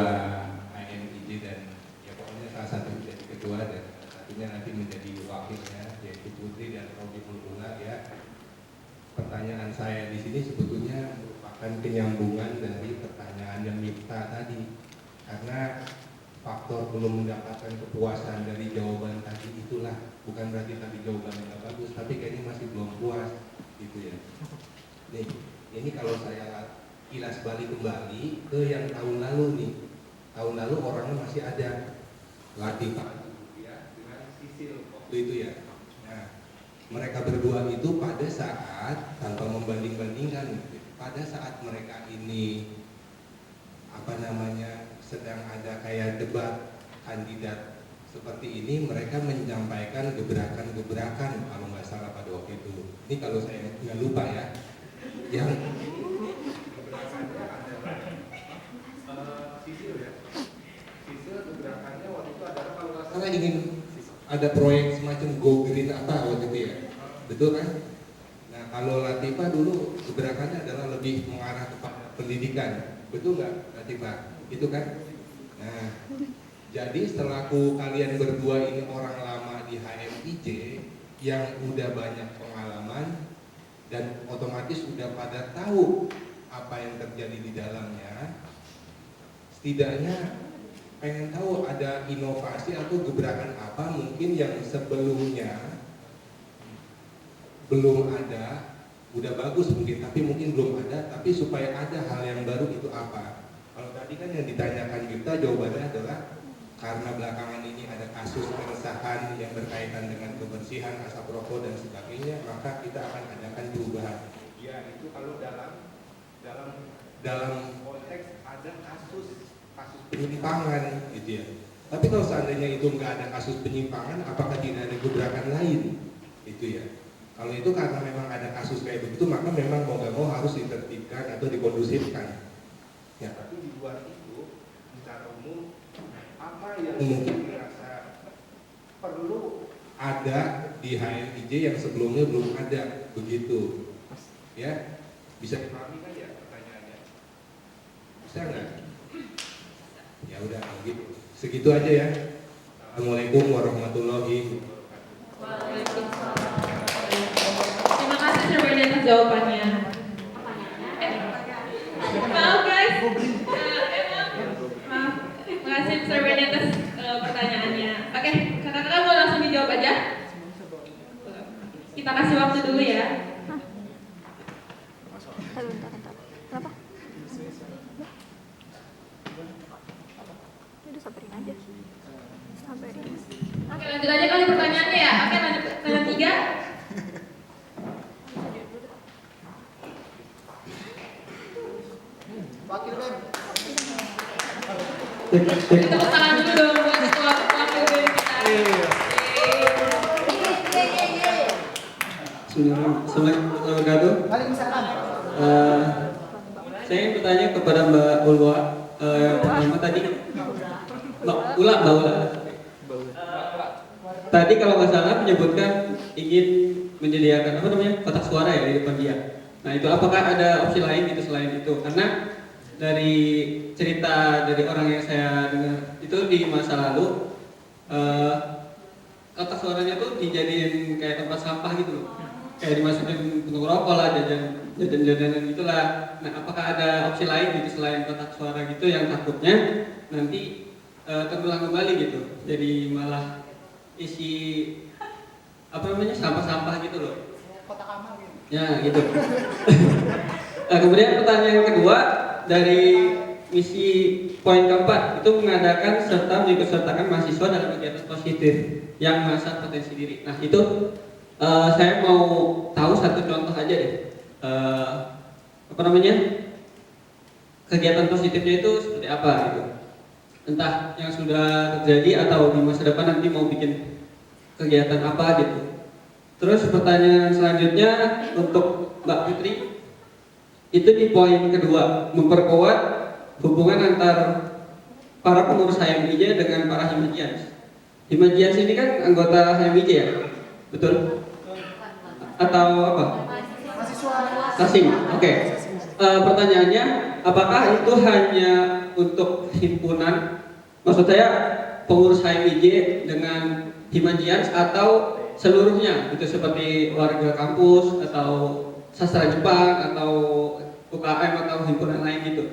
IMIJ dan ya pokoknya salah satu menjadi ketua dan satunya nanti menjadi wakilnya yaitu Putri dan Robi Mulula ya. Pertanyaan saya di sini sebetulnya merupakan penyambungan dari pertanyaan yang Miftah tadi, karena faktor belum mendapatkan kepuasan dari jawaban tadi itulah, bukan berarti tadi jawabannya nggak bagus, tapi kayaknya masih belum puas gitu ya. Nih, ini kalau saya kilas balik kembali ke yang tahun lalu nih, tahun lalu orangnya masih ada Latifah ya dengan Sisil waktu itu ya. Nah, mereka berdua itu pada saat tanpa membanding-bandingkan, pada saat mereka ini sedang ada kayak debat kandidat seperti ini, mereka menyampaikan gebrakan-gebrakan kalau nggak salah pada waktu itu. Ini kalau saya nggak lupa ya, yang gebrakannya adalah Sisil ya. Sisil gebrakannya waktu itu adalah kalau nggak salah ingin ada proyek semacam Go Green apa waktu itu ya, betul kan? Nah kalau Latifah dulu gebrakannya adalah lebih mengarah kepada pendidikan, betul nggak Latifah? Itu kan? Nah, jadi setelahku kalian berdua ini orang lama di HMIJ yang udah banyak pengalaman dan otomatis udah pada tahu apa yang terjadi di dalamnya, setidaknya pengen tahu ada inovasi atau gebrakan apa mungkin yang sebelumnya belum ada, udah bagus mungkin tapi mungkin belum ada, tapi supaya ada hal yang baru itu apa? Kalau tadi kan yang ditanyakan kita jawabannya adalah karena belakangan ini ada kasus keresahan yang berkaitan dengan kebersihan, asap rokok dan sebagainya, maka kita akan adakan perubahan. Ya itu kalau dalam konteks ada kasus penyimpangan gitu ya. Tapi kalau seandainya itu nggak ada kasus penyimpangan, apakah tidak ada gebrakan lain? Itu ya. Kalau itu karena memang ada kasus kayak begitu, maka memang mau nggak mau harus ditertibkan atau dikondusifkan. Ya, tapi di luar itu, secara umum, apa yang mungkin dirasa perlu ada di HMIJ yang sebelumnya belum ada, begitu? Ya, bisa dipahami kan ya pertanyaannya? Bisa nggak? Ya udah, gitu. Segitu aja ya. Assalamualaikum warahmatullahi wabarakatuh. Waalaikumsalam. Terima kasih Sir atas jawabannya. Maaf guys, maaf. Terima kasih Sir atas pertanyaannya. Oke, kakak-kakak mau langsung dijawab aja? Kita kasih waktu dulu ya. Kenapa? Udah sabarin aja. Sabarin. Oke, lanjut aja kali pertanyaannya ya. Oke, lanjut kalian 3. Wakil Bem. Tepuk tangan dulu dong buat wakil BEM kita. Assalamualaikum warahmatullahi wabarakatuh. Waalaikumsalam. Saya ingin bertanya kepada Mbak Ulwa. Pertama tadi Mbak Ula. Tadi kalau nggak salah menyebutkan ingin menyediakan kotak suara ya di depan dia. Nah itu apakah ada opsi lain gitu selain itu? Karena dari cerita dari orang yang saya dengar itu di masa lalu kotak suaranya tuh dijadiin kayak tempat sampah gitu loh, kayak dimasukin untuk rokok lah, jajan-jajanan gitulah. Nah apakah ada opsi lain gitu selain kotak suara gitu yang takutnya nanti terulang kembali gitu, jadi malah isi sampah-sampah gitu loh, Kotak amal gitu. ya gitu. Nah, kemudian pertanyaan kedua, dari misi poin keempat itu mengadakan serta mengikutsertakan mahasiswa dalam kegiatan positif yang mengasah potensi diri. Nah itu saya mau tahu satu contoh aja deh, kegiatan positifnya itu seperti apa gitu, entah yang sudah terjadi atau di masa depan nanti mau bikin kegiatan apa gitu. Terus pertanyaan selanjutnya untuk Mbak Putri, itu di poin kedua, memperkuat hubungan antar para pengurus HMIJ dengan para Himajians. Himajians ini kan anggota HMIJ ya? Betul? Atau apa? Mahasiswa. Kasing, oke. pertanyaannya, apakah itu hanya untuk himpunan, maksud saya pengurus HMIJ dengan Himajians atau seluruhnya, itu seperti warga kampus atau sastra Jepang atau UKM atau himpunan lain gitu?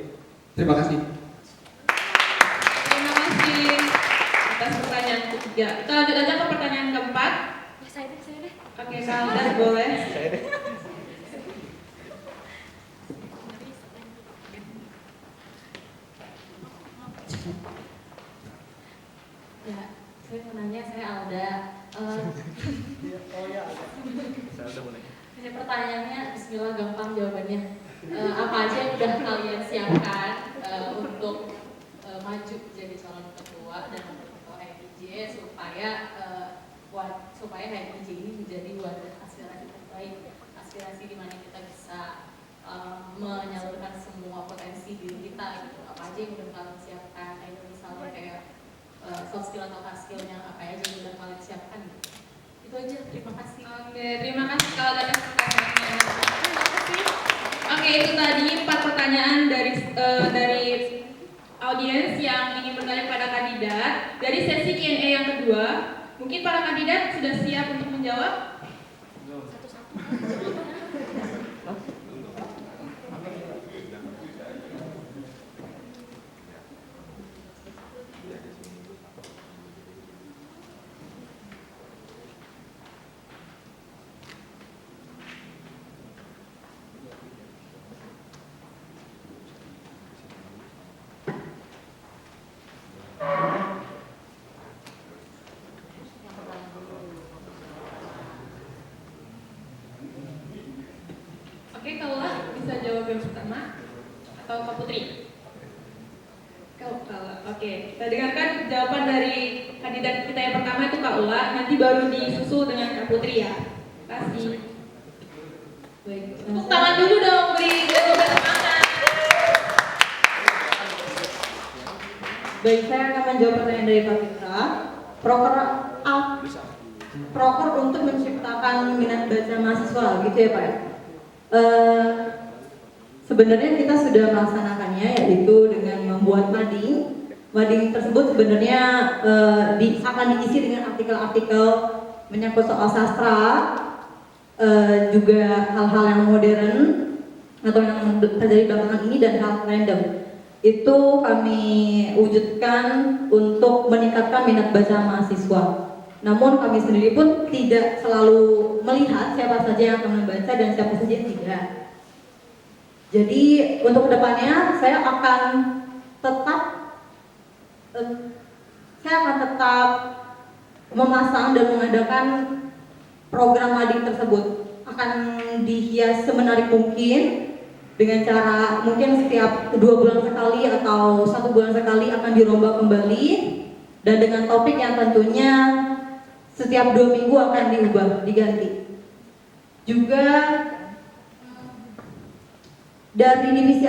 Terima kasih. Terima kasih atas pertanyaan ketiga. Kita lanjut aja ke pertanyaan keempat. Saya deh. Oke, Kaldas boleh. Ya, saya mau nanya, saya Alda. Ini pertanyaannya, bismillah gampang jawabannya. Apa aja yang udah kalian siapkan untuk maju jadi calon ketua dan wakil ketua HMIJ supaya HMIJ ini menjadi wadah aspirasi terbaik, aspirasi di mana kita bisa menyalurkan semua potensi diri kita gitu. Apa aja yang udah kalian siapkan? Misalnya kayak soft skill atau hard skillnya apa aja yang udah kalian siapkan gitu. Itu aja, terima kasih. Oke, terima kasih kalau atas pertanyaannya. Oke, itu tadi 4 pertanyaan dari audiens yang ingin bertanya pada kandidat. Dari sesi Q&A yang kedua, mungkin para kandidat sudah siap untuk menjawab? Oke, Kaula bisa jawab yang pertama atau Kak Putri? Kaula. Oke, kita dengarkan jawaban dari kandidat kita yang pertama itu Kak Ula, nanti baru disusul dengan Kak Putri ya. Terima kasih. Baik, Tepuk tangan dulu dong, beri semangat. Baik, saya akan menjawab pertanyaan dari Pak Fitra. Proker untuk menciptakan minat baca mahasiswa, gitu ya Pak ya? Sebenarnya kita sudah melaksanakannya, yaitu dengan membuat mading. Mading tersebut sebenarnya akan diisi dengan artikel-artikel menyangkut soal sastra, juga hal-hal yang modern atau yang terjadi belakangan ini dan hal random. Itu kami wujudkan untuk meningkatkan minat baca mahasiswa. Namun kami sendiri pun tidak selalu melihat siapa saja yang akan membaca dan siapa saja yang tidak. Jadi untuk kedepannya saya akan tetap memasang dan mengadakan program mading tersebut. Akan dihias semenarik mungkin dengan cara mungkin setiap 2 bulan sekali atau 1 bulan sekali akan dirombak kembali, dan dengan topik yang tentunya setiap 2 minggu akan diganti. Juga dari divisi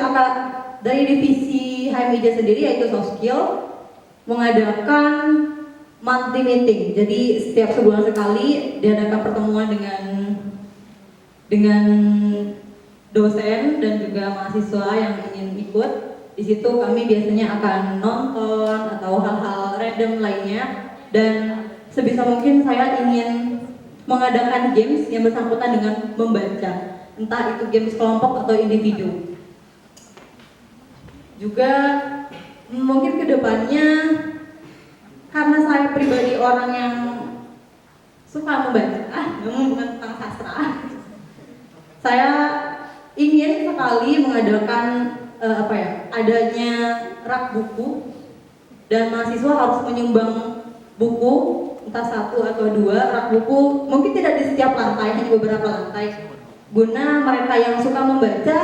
HMIJ sendiri, yaitu soft skill, mengadakan monthly meeting. Jadi setiap sebulan sekali diadakan pertemuan dengan dosen dan juga mahasiswa yang ingin ikut. Di situ kami biasanya akan nonton atau hal-hal random lainnya, dan sebisa mungkin saya ingin mengadakan games yang bersangkutan dengan membaca, entah itu games kelompok atau individu. Juga mungkin kedepannya, karena saya pribadi orang yang suka membaca, namun bukan tentang sastra, saya ingin sekali mengadakan adanya rak buku, dan mahasiswa harus menyumbang buku, entah 1 atau 2 rak buku, mungkin tidak di setiap lantai, hanya beberapa lantai, guna mereka yang suka membaca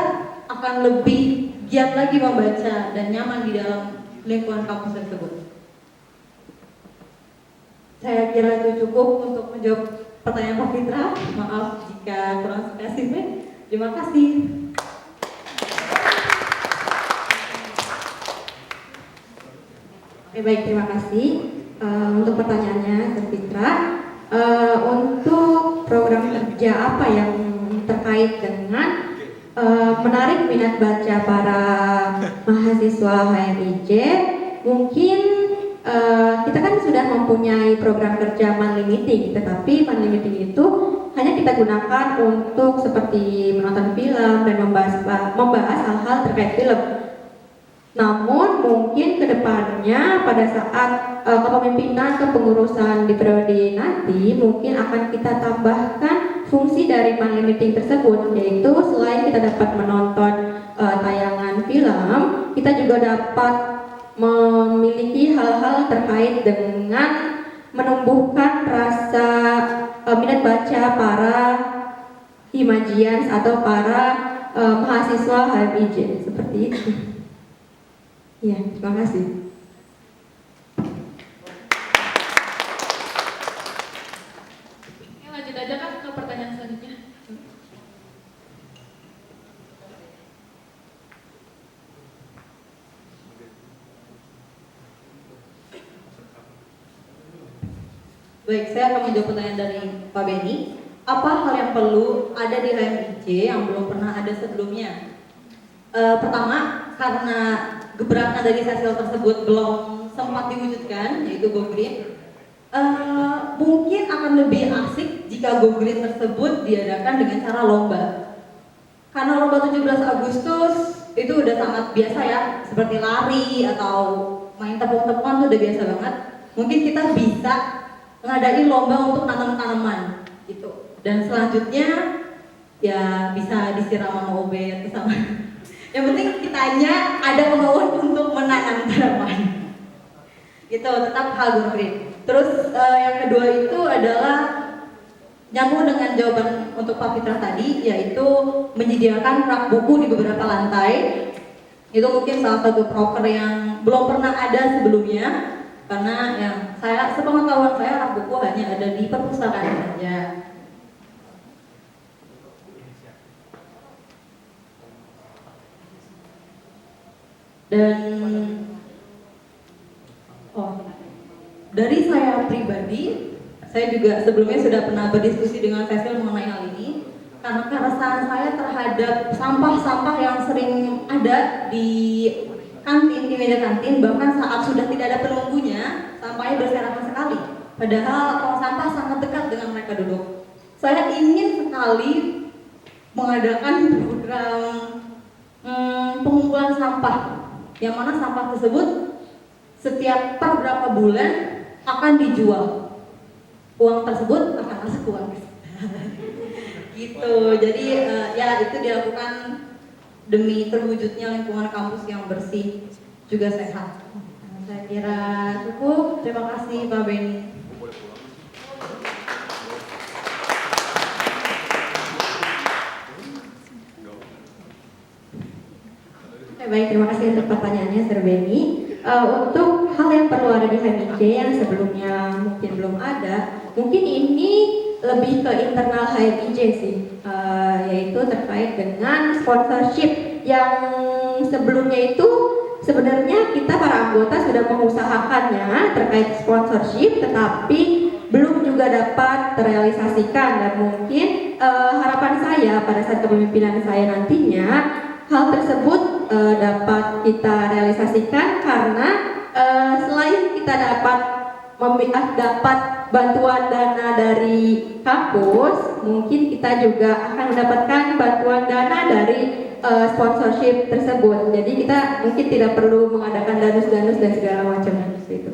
akan lebih giat lagi membaca dan nyaman di dalam lingkungan kampus tersebut. Saya kira itu cukup untuk menjawab pertanyaan Pak Fitra. Maaf jika kurang spesifik. Terima kasih. Baik, terima kasih untuk pertanyaannya, Pak Fitra. Untuk program kerja apa yang terkait dengan menarik minat baca para mahasiswa HMIJ. Mungkin kita kan sudah mempunyai program kerja monthly meeting, tetapi monthly meeting itu hanya kita gunakan untuk seperti menonton film dan membahas hal-hal terkait film. Namun mungkin kedepannya pada saat kepemimpinan kepengurusan di periode nanti mungkin akan kita tambahkan fungsi dari monthly meeting tersebut, yaitu selain kita dapat menonton tayangan film, kita juga dapat memiliki hal-hal terkait dengan menumbuhkan rasa minat baca para Himajians atau para mahasiswa HMIJ seperti itu. Ya, terima kasih. Oke, lanjut aja Kak ke pertanyaan selanjutnya. Baik, saya akan menjawab pertanyaan dari Pak Beni. Apa hal yang perlu ada di HMIJ yang belum pernah ada sebelumnya? Pertama, karena gebrakan dari sesial tersebut belum sempat diwujudkan, yaitu Go Green, mungkin akan lebih asik jika Go Green tersebut diadakan dengan cara lomba. Karena lomba 17 Agustus itu udah sangat biasa ya, seperti lari atau main tepung-tepungan itu udah biasa banget. Mungkin kita bisa ngadain lomba untuk nanam tanaman gitu. Dan selanjutnya ya bisa disiram sama obet sama. Yang penting kitanya ada kemauan untuk menanam tanaman. Gitu, tetap hal Go Green. Terus yang kedua itu adalah nyambung dengan jawaban untuk Pak Fitra tadi, yaitu menyediakan rak buku di beberapa lantai. Itu mungkin salah satu proker yang belum pernah ada sebelumnya, karena yang saya sepengetahuan saya rak buku hanya ada di perpustakaan saja. Dan dari saya pribadi, saya juga sebelumnya sudah pernah berdiskusi dengan Cecil mengenai hal ini. Karena keresahan saya terhadap sampah-sampah yang sering ada di kantin, di meja kantin, bahkan saat sudah tidak ada penunggunya, sampahnya berserakan sekali. Padahal tong sampah sangat dekat dengan mereka duduk. Saya ingin sekali mengadakan program pengumpulan sampah, yang mana sampah tersebut setiap per berapa bulan akan dijual. Uang tersebut akan masuk uang gitu. Jadi ya itu dilakukan demi terwujudnya lingkungan kampus yang bersih juga sehat. Saya kira cukup. Terima kasih Pak Beni. Baik, terima kasih untuk pertanyaannya Sir Beni. Untuk hal yang perlu ada di HMIJ yang sebelumnya mungkin belum ada, mungkin ini lebih ke internal HMIJ sih, yaitu terkait dengan sponsorship yang sebelumnya itu sebenarnya kita para anggota sudah mengusahakannya terkait sponsorship, tetapi belum juga dapat terrealisasikan. Dan mungkin harapan saya pada saat kepemimpinan saya nantinya hal tersebut dapat kita realisasikan, karena selain kita dapat bantuan dana dari kampus, mungkin kita juga akan mendapatkan bantuan dana dari sponsorship tersebut. Jadi kita mungkin tidak perlu mengadakan danus-danus dan segala macam itu.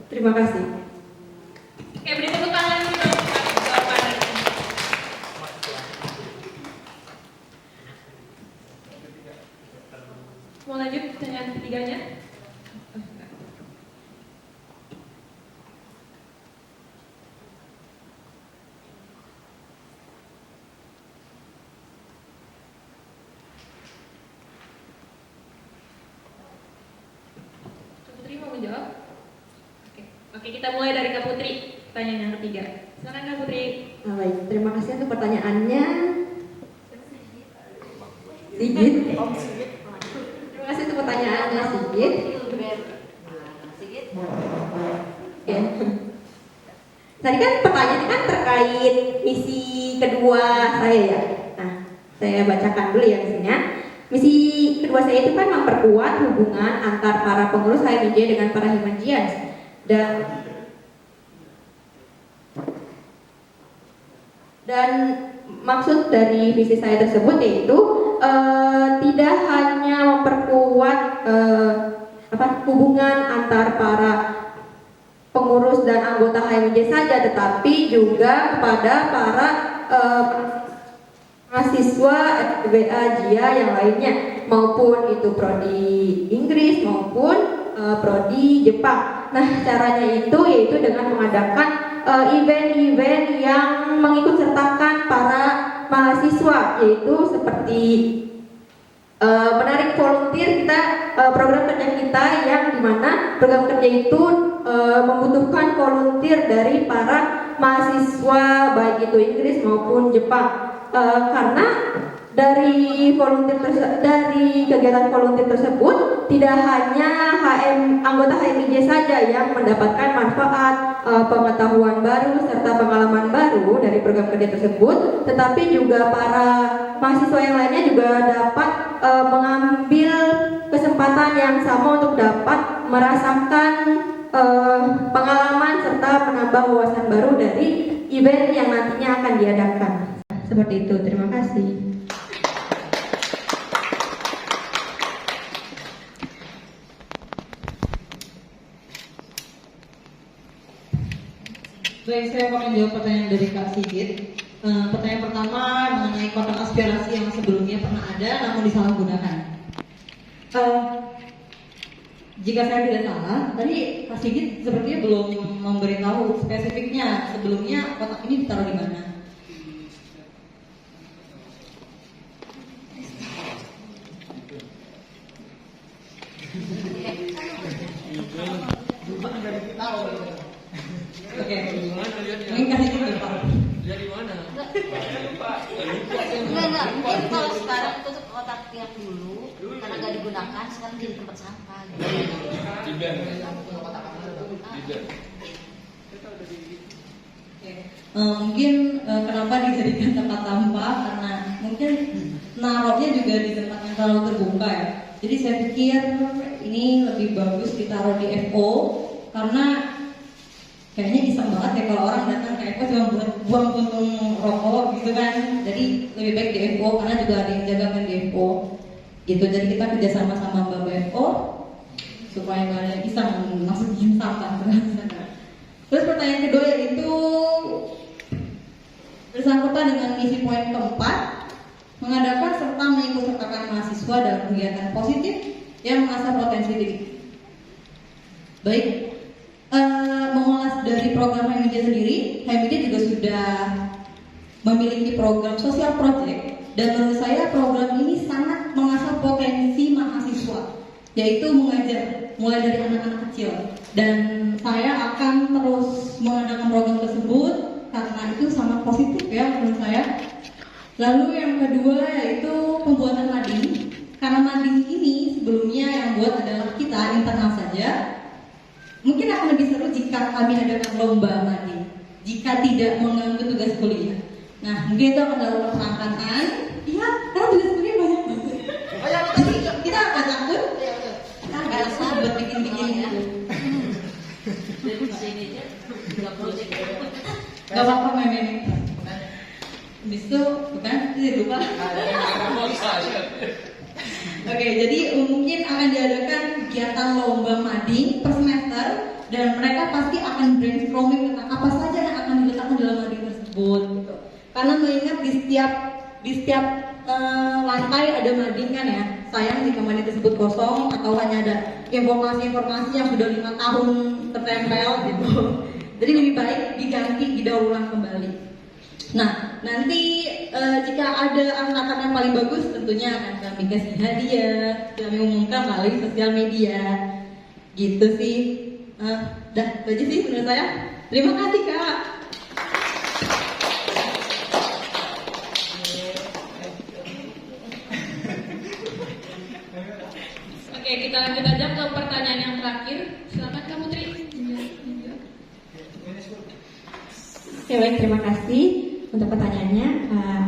Terima kasih. Oke, beri tepuk tangan untuk jawaban. Mau lanjut pertanyaan ketiganya? Putri mau menjawab? Oke, kita mulai dari Kak Putri. Pertanyaan yang ketiga. Silakan Kak Putri. Baik, terima kasih untuk pertanyaannya. Sigit. Terima kasih untuk pertanyaannya Sigit. Oke. Tadi kan pertanyaannya kan terkait misi kedua saya ya. Nah, Saya bacakan dulu ya misinya. Misi kedua saya itu kan memperkuat hubungan antar para pengurus HMJ dengan para Himanjians. Dan maksud dari visi saya tersebut yaitu tidak hanya memperkuat hubungan antar para pengurus dan anggota HMJ saja, tetapi juga kepada para mahasiswa FBA JIA yang lainnya, maupun itu prodi Inggris maupun prodi Jepang. Nah, caranya itu yaitu dengan mengadakan event-event yang mengikut sertakan para mahasiswa, yaitu seperti menarik volunteer kita, program kerja kita yang dimana program kerja itu membutuhkan volunteer dari para mahasiswa baik itu Inggris maupun Jepang. Karena dari kegiatan volunteer tersebut tidak hanya anggota HMJ saja yang mendapatkan manfaat, pengetahuan baru serta pengalaman baru dari program kerja tersebut, tetapi juga para mahasiswa yang lainnya juga dapat mengambil kesempatan yang sama untuk dapat merasakan pengalaman serta menambah wawasan baru dari event yang nantinya akan diadakan. Seperti itu, terima kasih. Baik, saya akan menjawab pertanyaan dari Kak Sigit. Pertanyaan pertama mengenai kotak aspirasi yang sebelumnya pernah ada namun disalahgunakan. Jika saya tidak salah, tadi Kak Sigit sepertinya belum memberitahu spesifiknya sebelumnya kotak ini ditaruh di mana. Oke, mungkin kasih juga Pak. Lihat di mana? Enggak. Mungkin kalau sekarang itu kotak yang dulu karena nggak digunakan, sekarang jadi tempat sampah. Mungkin kenapa dijadikan tempat sampah, karena mungkin naruhnya juga di tempat yang terlalu terbuka ya. Jadi saya pikir ini lebih bagus ditaruh di FO, karena kayaknya iseng banget ya kalau orang datang ke FO cuma buat buang puntung rokok gitu kan. Jadi lebih baik di FO karena juga ada yang jaga kan di FO gitu. Jadi kita kerjasama sama Mbak FO supaya nggak ada yang iseng masukin sampah ke sana. Terus pertanyaan kedua yaitu bersangkutan dengan misi poin keempat, mengadakan serta mengikutsertakan mahasiswa dalam kegiatan positif yang mengasah potensi diri. Baik, mengulas dari program HMJ sendiri, HMJ juga sudah memiliki program sosial project, dan menurut saya program ini sangat mengasah potensi mahasiswa, yaitu mengajar mulai dari anak-anak kecil. Dan saya akan terus mengadakan program tersebut karena itu sangat positif ya menurut saya. Lalu yang kedua yaitu pembuatan mading. Karena mading ini sebelumnya yang buat adalah kita internal saja. Mungkin akan lebih seru jika kami adakan lomba mading, jika tidak mengganggu tugas kuliah. Nah, mungkin itu akan dilakukan perangkatan. Iya, karena tugas kuliah banyak banget. Jadi kita akan takut. Kita nggak usah buat bikin-bikin itu. Dari sini aja nggak perlu sih. Gak apa-apa main-main. Habis itu, bukan? Lupa. Oke, jadi mungkin akan diadakan kegiatan lomba mading per semester, dan mereka pasti akan brainstorming tentang apa saja yang akan diletakkan dalam mading tersebut. Gitu. Karena mengingat di setiap lantai ada mading kan ya. Sayang jika mading tersebut kosong atau hanya ada informasi-informasi yang sudah 5 tahun tertempel gitu. Jadi lebih baik diganti, didaur ulang kembali. Nah, nanti jika ada angkatan yang paling bagus tentunya akan kami kasih hadiah, kami umumkan melalui sosial media. Gitu sih. Dah, itu aja sih menurut saya. Terima kasih Kak. Oke, kita lanjut aja ke pertanyaan yang terakhir. Silakan Kak Putri. Oke, baik, terima kasih untuk pertanyaannya,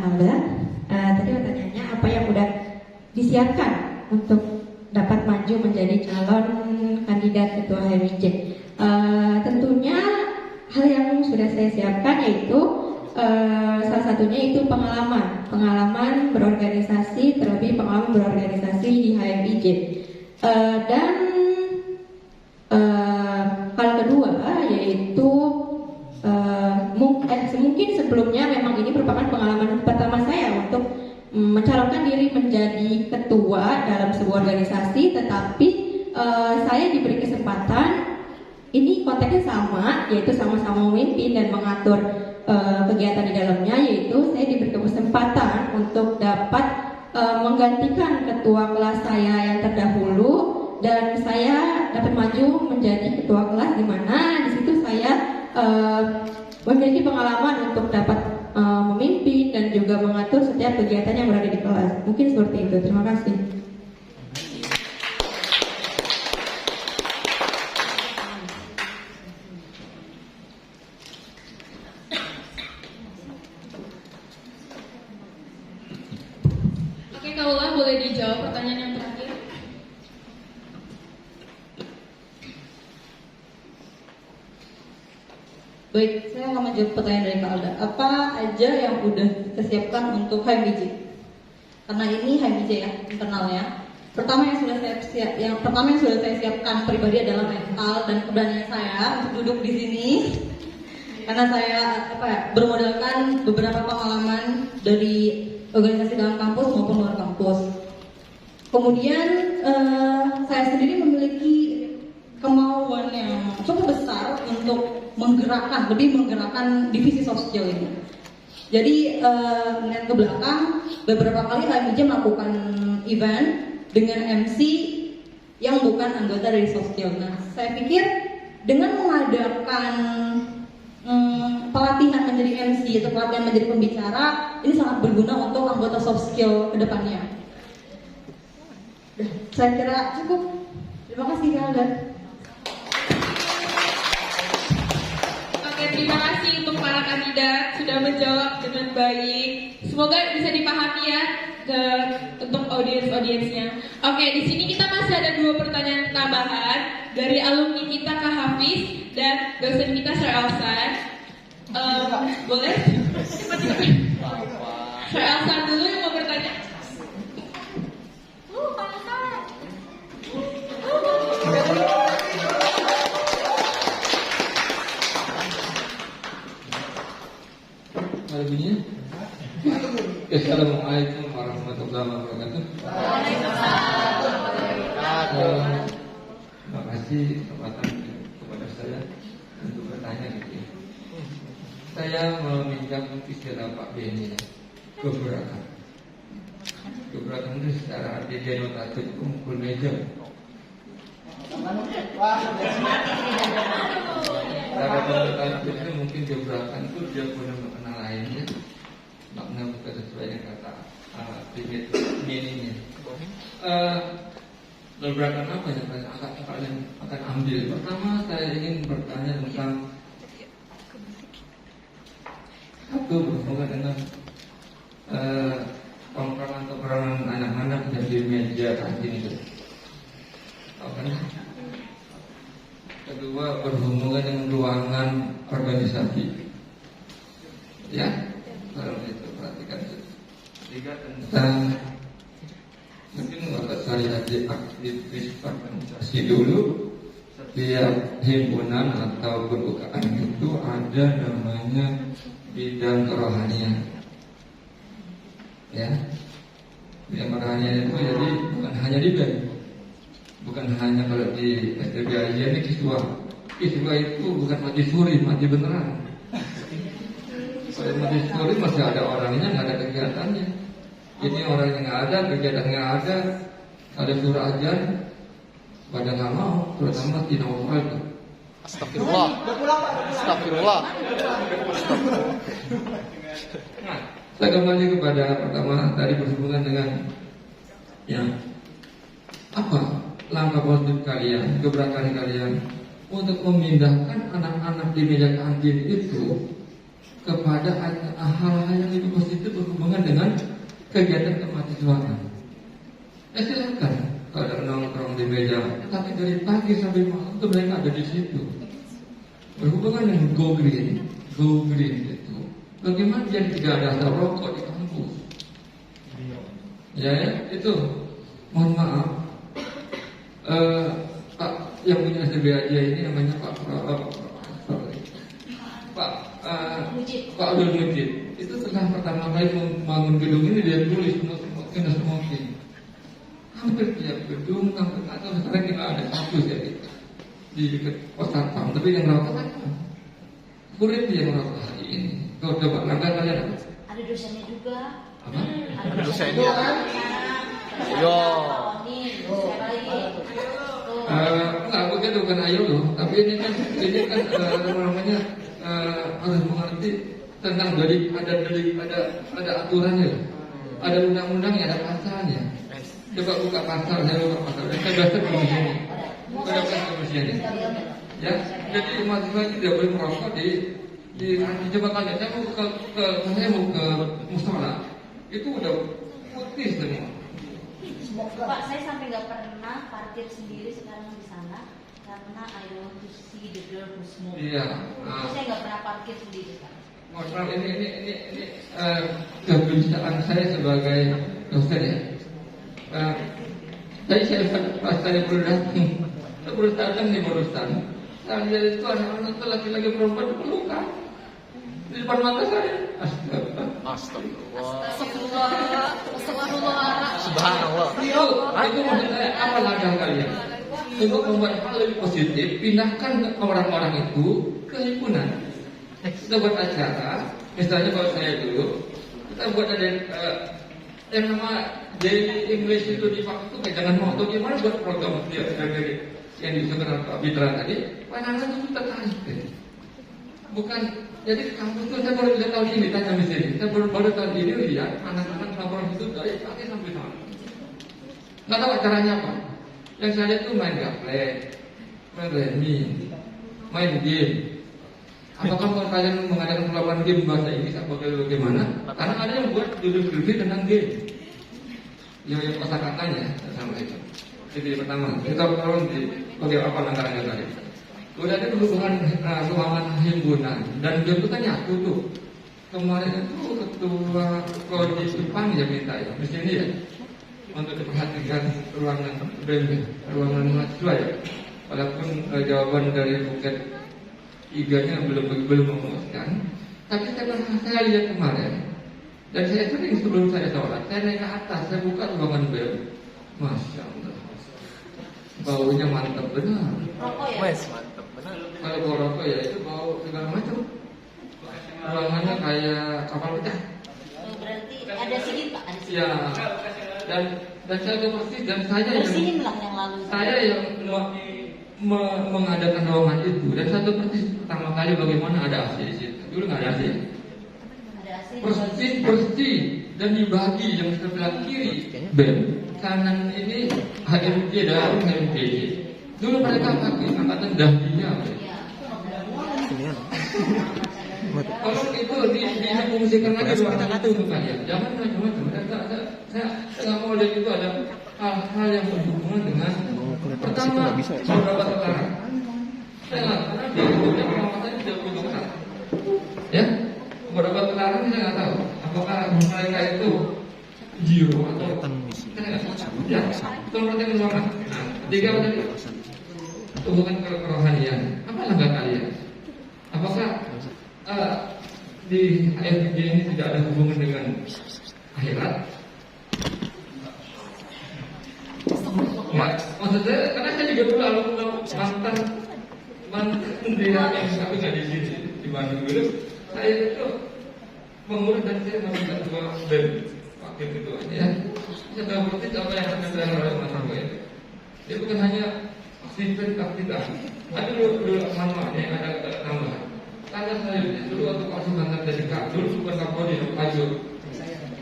Alba. Tadi pertanyaannya disiapkan untuk dapat maju menjadi calon kandidat ketua HMIJ. Tentunya hal yang sudah saya siapkan yaitu salah satunya itu pengalaman berorganisasi, terlebih pengalaman berorganisasi di HMIJ. Dan hal kedua yaitu mungkin sebelumnya memang ini merupakan pengalaman pertama saya untuk mencalonkan diri menjadi ketua dalam sebuah organisasi, tetapi saya diberi kesempatan. Ini konteksnya sama, yaitu sama-sama memimpin dan mengatur kegiatan di dalamnya, yaitu saya diberi kesempatan untuk dapat menggantikan ketua kelas saya yang terdahulu, dan saya dapat maju menjadi ketua kelas, di mana di situ saya memiliki pengalaman untuk dapat memimpin dan juga mengatur setiap kegiatan yang berada di kelas. Mungkin seperti itu. Terima kasih. Oke, Kaula boleh dijawab pertanyaan yang terakhir. Baik, saya akan menjawab pertanyaan dari Kak Alda. Apa aja yang udah kita siapkan untuk HMIJ? Karena ini HMIJ ya, internalnya. Pertama yang sudah saya siapkan pribadi adalah mental dan keberanian saya untuk duduk di sini. Karena saya bermodalkan beberapa pengalaman dari organisasi dalam kampus maupun luar kampus. Kemudian saya sendiri memiliki kemauan yang cukup besar untuk lebih menggerakkan divisi soft skill ini. Jadi melihat ke belakang, beberapa kali HMIJ melakukan event dengan MC yang bukan anggota dari soft skill. Nah, saya pikir dengan mengadakan pelatihan menjadi MC atau pelatihan menjadi pembicara, ini sangat berguna untuk anggota soft skill ke depannya. Saya kira cukup. Terima kasih Kak Alda. Terima kasih untuk para kandidat sudah menjawab dengan baik. Semoga bisa dipahami ya untuk audiensnya. Oke, di sini kita masih ada 2 pertanyaan tambahan dari alumni kita Kak Hafiz dan dosen kita Sir Elsan. Boleh? Sir Elsan dulu yang mau bertanya. Begini. Assalamualaikum warahmatullahi wabarakatuh. Terima kasih kesempatan kepada saya untuk bertanya gitu ya. Saya meminjam istilah Pak Beni, gebrakan. Gebrakan itu secara arti denotatif kumpul meja. Cara denotatif itu mungkin gebrakan itu dia punya makna lainnya, makna bukan sesuai dengan kata meaningnya. Gebrakan apa yang kalian akan ambil? Pertama saya ingin bertanya tentang satu berhubungan dengan perangan anak-anak yang di meja kantin itu. Kedua berhubungan dengan ruangan organisasi. Ya, kalau itu perhatikan. Ketiga tentang mungkin kalau saya aktivis organisasi dulu, setiap himpunan atau kebukaan itu ada namanya bidang kerohanian. Ya, bidang kerohanian itu jadi bukan hanya di BEM, bukan hanya kalau di STB aja ini kiswa itu bukan mati suri, mati beneran. Kalau mati suri masih ada orangnya, nggak ada kegiatannya. Ini orangnya nggak ada, kegiatannya ada surah ajan, pada nggak mau, terutama di Nawal itu. Astagfirullah. Astagfirullah. Nah, saya kembali kepada pertama tadi berhubungan dengan yang apa langkah positif kalian, gebrakan kalian untuk memindahkan anak-anak di meja kantin itu kepada hal-hal yang lebih positif berhubungan dengan kegiatan kemahasiswaan. Ya silakan kalau ada nongkrong di meja, tapi dari pagi sampai malam tuh mereka ada di situ. Berhubungan dengan go green itu, bagaimana dia tidak ada asap rokok di kampus? Ya, itu mohon maaf. Pak yang punya SBAJ ini namanya Pak Abdul Mujid. Itu setelah pertama kali membangun gedung ini dia tulis no smoking. Hampir tiap gedung, atau sekarang kita ada satu ya di dekat pos satpam, tapi yang merokok kan kulit yang merokok hari ini. Kau coba langkah kalian apa? Ada dosennya juga. Apa? Ada dosennya. Yo. Enggak, bukan ayo loh. Tapi ini kan namanya harus mengerti tentang ada aturannya, ada undang-undangnya, ada pasalnya. Coba buka pasal, saya buka pasal. Saya baca di sini. Saya baca di sini. Ya, jadi mahasiswa itu tidak boleh merokok di coba kalian. Saya mau ke musola. Itu udah putih semua. Pak, saya sampai nggak pernah parkir sendiri sekarang di sana karena I want to see the girl who smoke. Iya. Saya nggak pernah parkir sendiri Pak. Mohon ini kebiasaan saya sebagai dosen ya. Jadi pas saya baru datang di Barusan, saya lihat itu anak-anak itu laki-laki perempuan pelukan di depan mata saya. Astagfirullah. Subhanallah. Itu maksud saya, apa langkah kalian untuk membuat hal lebih positif? Pindahkan orang-orang itu ke himpunan. Kita buat acara, misalnya kalau saya dulu, kita buat ada yang nama daily English itu di waktu itu jangan mau atau gimana buat program dia dari yang disebutkan Pak Bitra tadi, anak-anak itu tertarik. Bukan, jadi kampus itu saya baru lihat tahun ini, tanya di sini, saya baru tahun ini lihat anak-anak laporan itu dari pagi sampai malam. Nggak tahu acaranya apa. Yang saya lihat itu main gaple, main remi, main game. Apakah kalian mengadakan perlawanan game bahasa Inggris atau bagaimana? Karena ada yang buat judul-judul tentang game. Yang kosa katanya sama itu. Jadi pertama, kita tahu di bagaimana apa langkahnya tadi. Udah ada hubungan ruangan himpunan dan dia itu kan nyatu tuh. Kemarin itu ketua prodi Jepang ya minta ya, di sini ya, untuk diperhatikan ruangan ruangan mahasiswa ya. Walaupun jawaban dari Buket iganya belum memuaskan, tapi saya lihat kemarin dan saya sering sebelum saya sholat, saya naik ke atas, saya buka ruangan bel, masya Allah, baunya mantap benar. Rokok ya? Mantap benar. Kalau bau rokok ya itu bau segala macam. Ruangannya kayak kapal pecah. Berarti ada sedikit Pak, ada sedikit. Ya, dan saya tahu persis dan saya bersihin lah yang lalu. Saya yang mengadakan ruangan itu dan satu persis pertama kali bagaimana ada AC di situ. Dulu nggak ada AC. Persis dan dibagi yang sebelah kiri BEM, kanan ini HMJ dan HMPJ. Dulu mereka pakai angkatan dahlia. Kalau itu difungsikan lagi ruangan itu bukan ya. Jangan macam-macam. Saya nggak mau lihat itu ada hal-hal yang berhubungan dengan pertama beberapa sekarang. Saya nggak karena dia punya pengawasannya tidak begitu ketat. Ya, beberapa sekarang saya nggak tahu apakah mereka itu jiwa atau saya nggak tahu. Ya, itu mereka ruangan. Nah, ketiga tadi hubungan kerohanian. Apa langkah kalian? Apakah di AFG ini tidak ada hubungan dengan akhirat? Maksud saya, karena saya juga dulu alumni mantan dia yang tapi nggak di sini di Bandung dulu. Saya itu mengurus dan saya meminta ketua BEM wakil ketuanya. Ya. Saya tahu persis apa yang akan dilakukan oleh mahasiswa itu. Dia bukan hanya aktivitas. Ada dulu namanya ada tambahan. Karena saya dulu waktu Pak Sumantar jadi dulu bukan Kapolri, Pajur.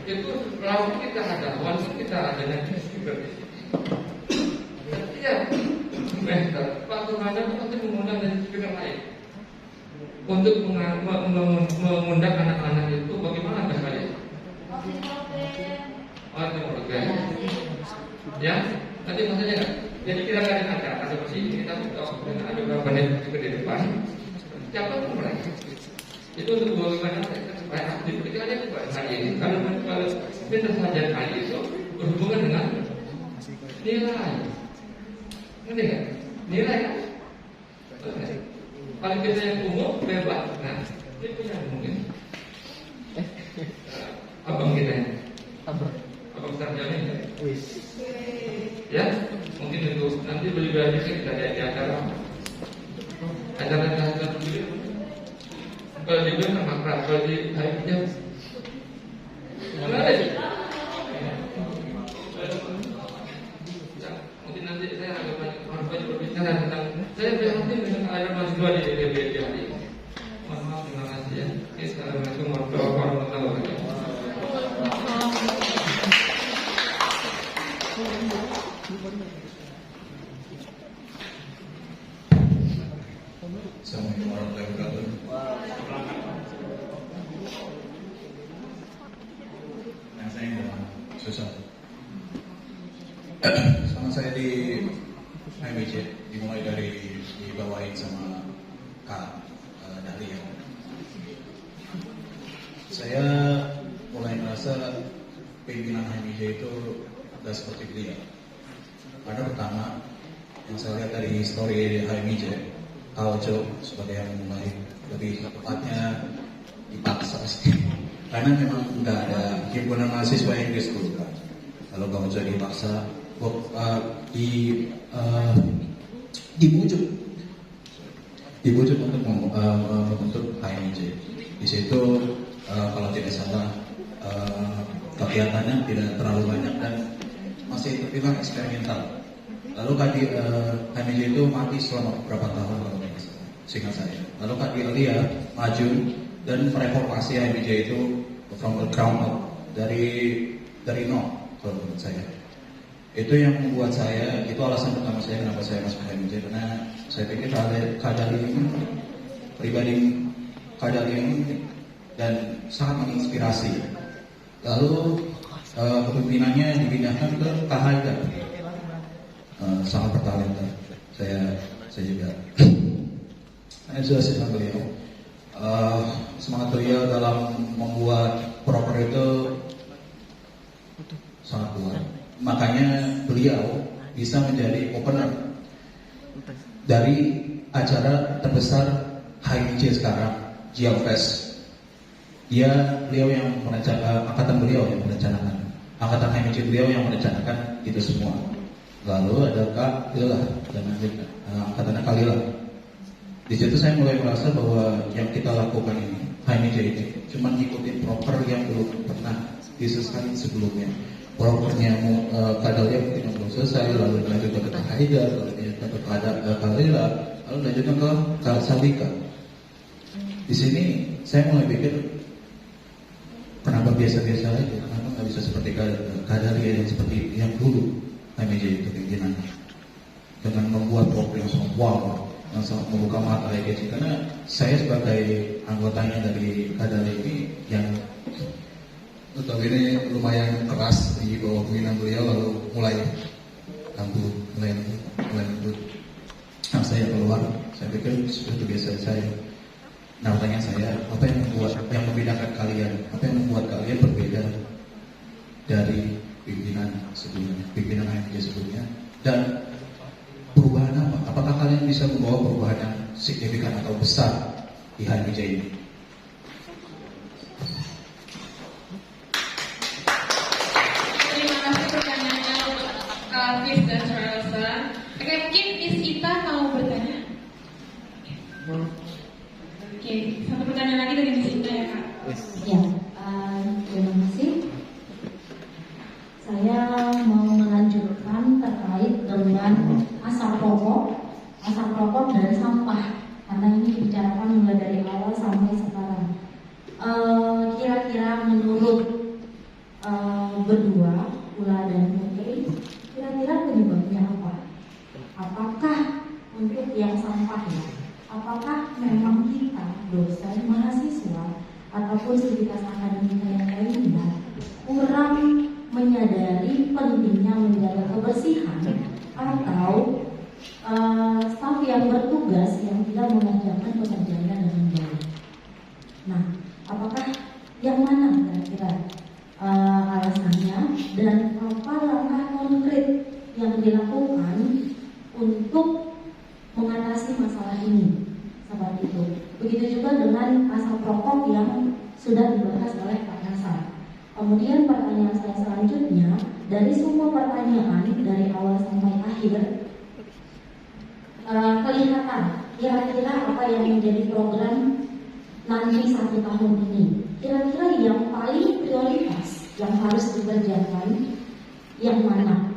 Itu lalu kita ada, walaupun kita ada nanti speaker di sini. Setiap semester Pak Sumantar itu pasti mengundang dari speaker lain untuk mengundang anak-anak itu bagaimana angka saya. Waktu program. Ya, nanti maksudnya kan. Jadi kita ngadain acara seperti ini, kita butuh dengan ada beberapa menit juga di depan. Siapa pun mereka. Itu untuk bagaimana supaya aktif ketika ada kepada hari ini. Kalau pintar saja hari itu berhubungan dengan nilai. Ngerti nggak? Nilai kan? Paling kita yang umum bebas. Nah, ini punya mungkin. Abang kita ini. Abang sarjana. Ya, mungkin untuk nanti beliau bisa kita ada di acara dulu. Kalau di beliau sama keras, kalau di hari jam mana ada? Mungkin nanti saya agak banyak berbicara tentang saya prihatin dengan ada mahasiswa di DBD hari ini. Mohon maaf, terima kasih ya. Assalamualaikum warahmatullahi wabarakatuh. Assalamualaikum warahmatullahi wabarakatuh. Yang saya susah. Sama saya di HMIJ dimulai dari dibawain sama Kak Dahlia. Saya mulai merasa pimpinan HMIJ itu tidak seperti beliau. Karena pertama yang saya lihat dari story HMIJ, Ojo sebagai yang mulai lebih tepatnya dipaksa sih. Karena memang nggak ada himpunan mahasiswa Inggris dulu kan. Kalau Bang Ojo dipaksa, dibujuk untuk membentuk HMIJ. Di situ kalau tidak salah kegiatannya tidak terlalu banyak dan masih terbilang eksperimental. Lalu HMIJ itu mati selama beberapa tahun kalau tidak salah, seingat saya. Lalu Kak Dahlia maju dan mereformasi HMIJ itu from the ground up, dari nol kalau menurut saya. Itu yang membuat saya, itu alasan pertama saya kenapa saya masuk HMIJ, karena saya pikir Kak Dahlia ini pribadi Kak Dahlia ini dan sangat menginspirasi. Lalu kepemimpinannya dipindahkan ke Kak Haidar, sangat bertalenta. Saya juga sudah beliau. Semangat beliau dalam membuat proper itu sangat kuat. Makanya beliau bisa menjadi opener dari acara terbesar HMIJ sekarang, GeoFest. Beliau yang merencanakan, angkatan beliau yang merencanakan, angkatan HMIJ beliau yang merencanakan itu semua. Lalu ada Kak Lila dan angkatannya Kak Lila. Di situ saya mulai merasa bahwa yang kita lakukan ini, HMIJ ini, cuma ngikutin proper yang belum pernah diselesaikan sebelumnya. Propernya Kak Dahlia mungkin yang belum selesai, lalu lanjut ke Kak Haidar, lalu lanjut ke Kak Lila, lalu lanjutkan ke Kak Sandika. Di sini saya mulai pikir, kenapa biasa-biasa aja? Kenapa nggak bisa seperti Kak Dahlia yang seperti yang dulu HMIJ itu pimpinannya, dengan membuat program yang sangat wow, yang sangat membuka mata kayak gitu. Karena saya sebagai anggotanya dari Kak Dahlia ini yang ini lumayan keras di bawah pimpinan beliau, lalu mulai lembut. Nah, saya keluar, saya pikir sudah biasa saya. Nah, pertanyaan saya, apa yang membedakan kalian? Apa yang membuat kalian berbeda dari pimpinan sebelumnya, pimpinan HMIJ sebelumnya? Dan perubahan apa? Apakah kalian bisa membawa perubahan yang signifikan atau besar di HMIJ ini? Terima kasih pertanyaannya Kak Fis dan Charlesa. Oke, mungkin Miss Ita mau bertanya. Oke, satu pertanyaan lagi dari Miss Ita ya Kak. Ya, terima kasih. Saya mau melanjutkan terkait dengan asap rokok dan sampah, karena ini dibicarakan mulai dari awal sampai sekarang. Kira-kira menurut berdua, Ula dan Mungkin, kira-kira penyebabnya apa? Apakah untuk yang sampah ya? Apakah memang kita, dosen, mahasiswa, ataupun sivitas akademika yang lainnya kurang menyadari pentingnya yang bertugas yang tidak mengerjakan pekerjaannya dengan baik. Nah, apakah yang mana kira-kira alasannya dan apa langkah konkret yang dilakukan untuk mengatasi masalah ini? Seperti itu. Begitu juga dengan asap rokok yang sudah dibahas oleh Pak Nasar. Kemudian pertanyaan saya selanjutnya, dari semua pertanyaan dari awal sampai akhir, kelihatan kira-kira apa yang menjadi program nanti 1 tahun ini. Kira-kira yang paling prioritas yang harus dikerjakan yang mana?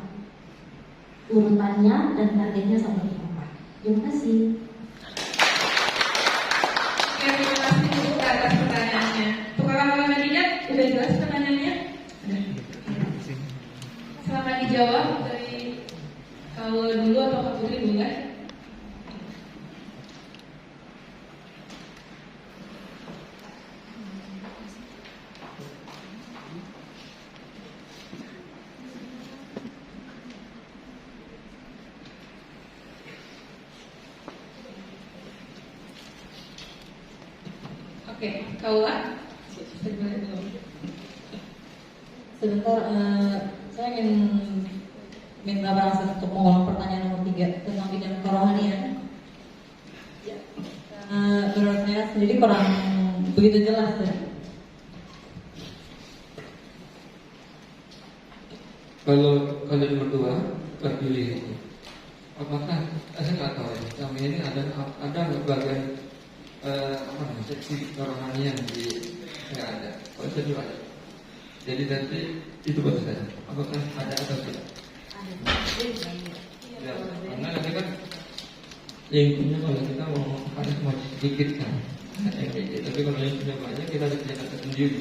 Urutannya dan targetnya seperti apa? Terima kasih. Terima kasih untuk atas pertanyaannya. Untuk kakak-kakak kandidat, udah jelas pertanyaannya? Silakan dijawab dari Kak dulu atau Kak Putri boleh? Oke, Kaula. Sebentar, saya ingin minta Bang untuk mengulang pertanyaan nomor 3 tentang bidang kerohanian. Menurut saya sendiri kurang begitu jelas. Kalau kalian berdua terpilih itu, apakah saya nggak tahu ya, kami ini ada nggak bagian seksi kerohanian di nggak ada. Kalau saya juga ada. Jadi nanti itu buat saya. Apakah ada atau tidak? Ya, karena nanti kan yang punya kalau kita mau ada cuma sedikit kan. Tapi kalau yang punya banyak kita bisa jalan sendiri.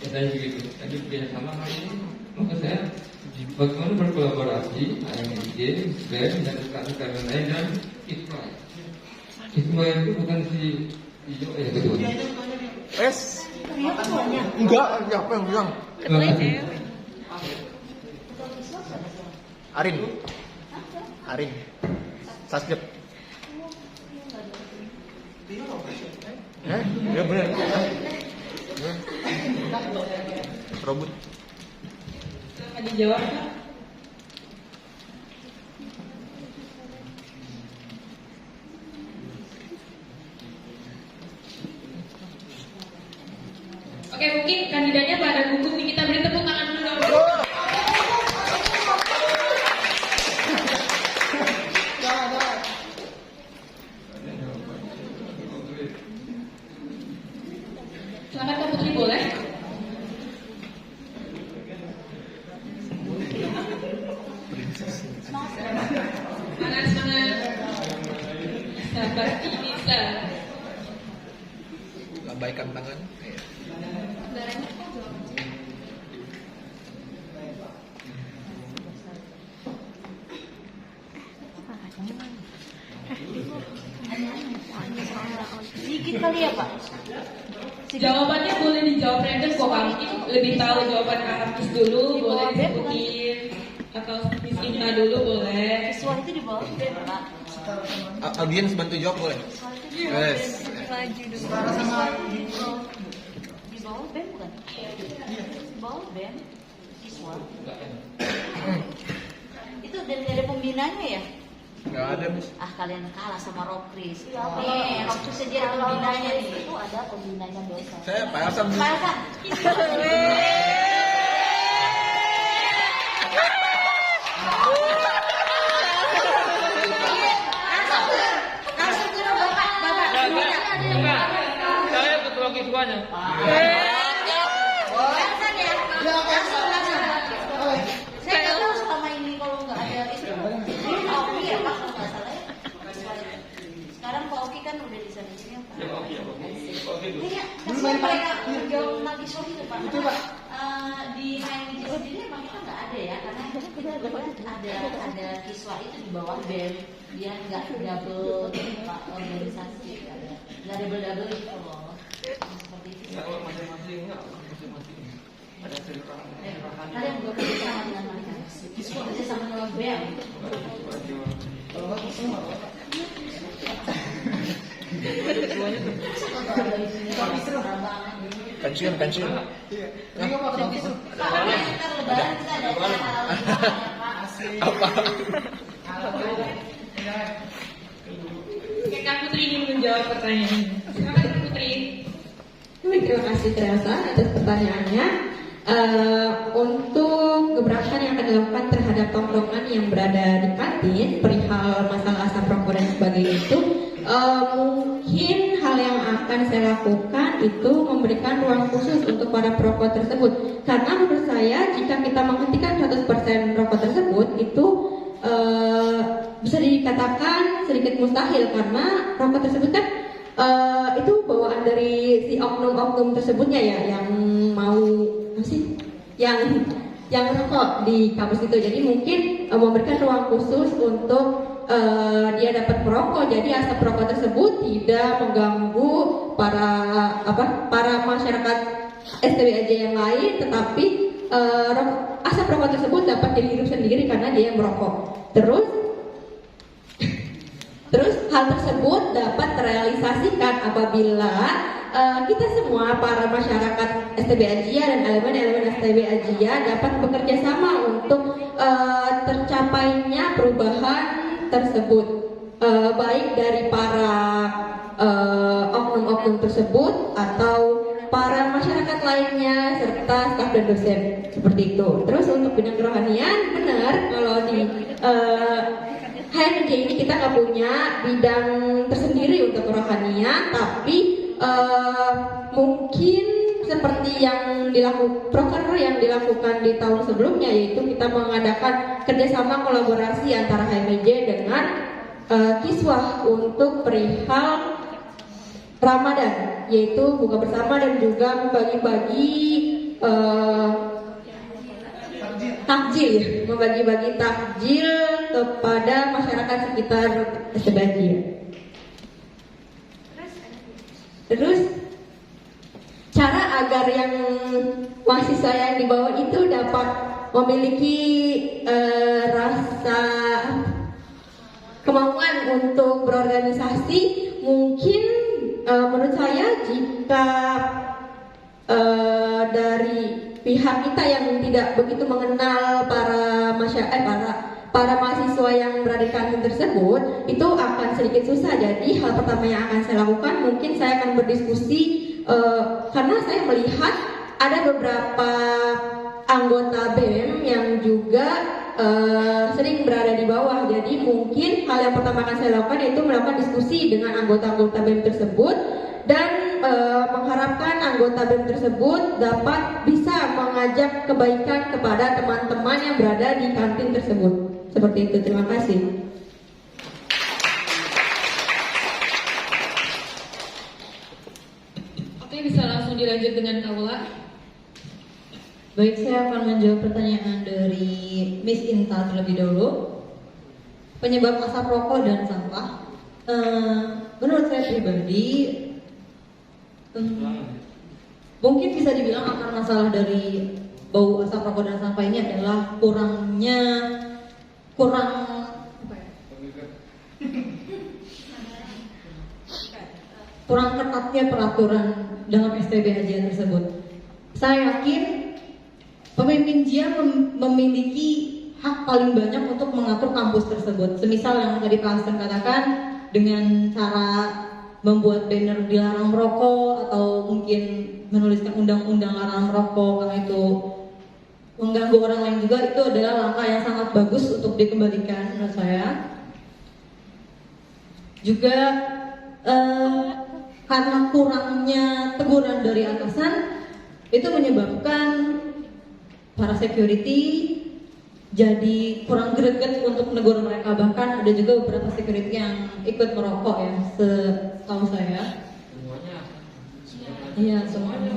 Katanya begitu. Jadi kerjasama hari ini, maka saya bagaimana berkolaborasi AMG, BEM, dan rekan-rekan lain dan ITMA. ITMA itu bukan si Ijo yang kedua. Enggak, siapa yang bilang? Arin. Sasjep. Ya benar. Robot. Silakan dijawab, Kak. Oke, mungkin kandidatnya pada gugup nih, kita beri tepuk tangan dulu dong. Silakan Kak Putri, boleh? Semangat. Sabar, bisa. Lambaikan tangan. Sedikit kali ya Pak? Jawabannya boleh dijawab random kok Kak. Mungkin lebih tahu jawaban Kak Hafiz dulu, boleh disebutin. Atau Miss Inna dulu boleh. Visual itu di bawah BEM Pak. Audiens bantu jawab boleh? Yes. Di bawah BEM bukan? Di bawah BEM visual. Itu dari ada pembinanya ya? Nggak ada, Miss. Kalian kalah sama Rokris. Nih, Rokris aja ada pembinanya nih. Itu ada pembinanya dosa. Saya Pak Elsa. Pak Elsa. Saya ketua kiswanya. Saya nggak tahu selama ini kalau nggak ada itu. Ini Pak Oki ya Pak kalau nggak salah ya. Sekarang Pak Oki kan udah di sana sini ya Pak. Iya, kasihan mereka menjauh lagi soal itu Pak. Di HMJ sendiri emang kita nggak ada ya, karena ada kiswa itu di bawah BEM, dia nggak double Pak organisasi, nggak double gitu loh. Seperti itu. Masing-masing enggak, masing-masing. Ada cerita. Kalian juga kerja sama dengan mereka, kerja sama dengan BEM. Pensiun. Apa? Oke, Kak Putri ingin menjawab pertanyaan ini. Silakan Kak Putri. Terima kasih Teresa atas pertanyaannya. Untuk gebrakan yang akan dilakukan terhadap tongkrongan yang berada di kantin perihal masalah asap rokok dan sebagainya itu, mungkin hal yang akan saya lakukan itu memberikan ruang khusus untuk para perokok tersebut, karena menurut saya jika kita menghentikan 100% rokok tersebut itu bisa dikatakan sedikit mustahil, karena rokok tersebut kan itu bawaan dari si oknum-oknum tersebutnya ya, yang mau apa sih, yang rokok di kampus itu. Jadi mungkin memberikan ruang khusus untuk dia dapat merokok, jadi asap rokok tersebut tidak mengganggu para masyarakat STBAJ yang lain, tetapi asap rokok tersebut dapat dihirup sendiri karena dia yang merokok. Terus hal tersebut dapat terrealisasikan apabila kita semua para masyarakat STB Ajia dan elemen-elemen STB Ajia dapat bekerja sama untuk tercapainya perubahan tersebut, baik dari para oknum-oknum tersebut atau para masyarakat lainnya serta staf dan dosen, seperti itu. Terus untuk bidang kerohanian, benar kalau di HMJ ini kita nggak punya bidang tersendiri untuk kerohanian, tapi mungkin seperti yang proker yang dilakukan di tahun sebelumnya, yaitu kita mengadakan kerjasama kolaborasi antara HMJ dengan Kiswah untuk perihal Ramadan, yaitu buka bersama dan juga membagi-bagi takjil, membagi-bagi takjil kepada masyarakat sekitar STBAJ. Terus cara agar yang mahasiswa yang di bawah itu dapat memiliki rasa kemampuan untuk berorganisasi, mungkin menurut saya jika dari pihak kita yang tidak begitu mengenal para mahasiswa yang berada di kantin tersebut, itu akan sedikit susah. Jadi hal pertama yang akan saya lakukan, mungkin saya akan berdiskusi, karena saya melihat ada beberapa anggota BEM yang juga sering berada di bawah. Jadi mungkin hal yang pertama akan saya lakukan yaitu melakukan diskusi dengan anggota-anggota BEM tersebut, dan mengharapkan anggota BEM tersebut dapat bisa mengajak kebaikan kepada teman-teman yang berada di kantin tersebut. Seperti itu, terima kasih. Oke, bisa langsung dilanjut dengan Kaula. Baik, saya akan menjawab pertanyaan dari Miss Inta terlebih dahulu. Penyebab asap rokok dan sampah. Menurut saya pribadi, mungkin bisa dibilang akar masalah dari bau asap rokok dan sampah ini adalah kurang ketatnya peraturan dalam STBAJ tersebut. Saya yakin pemimpin JIA memiliki hak paling banyak untuk mengatur kampus tersebut. Semisal yang tadi Pak Hasan katakan, dengan cara membuat banner dilarang merokok, atau mungkin menuliskan undang-undang larang merokok, karena itu mengganggu orang lain juga, itu adalah langkah yang sangat bagus untuk dikembalikan menurut saya. Juga karena kurangnya teguran dari atasan, itu menyebabkan para security jadi kurang greget untuk menegur mereka. Bahkan ada juga beberapa security yang ikut merokok ya, setahu saya. Iya, semuanya.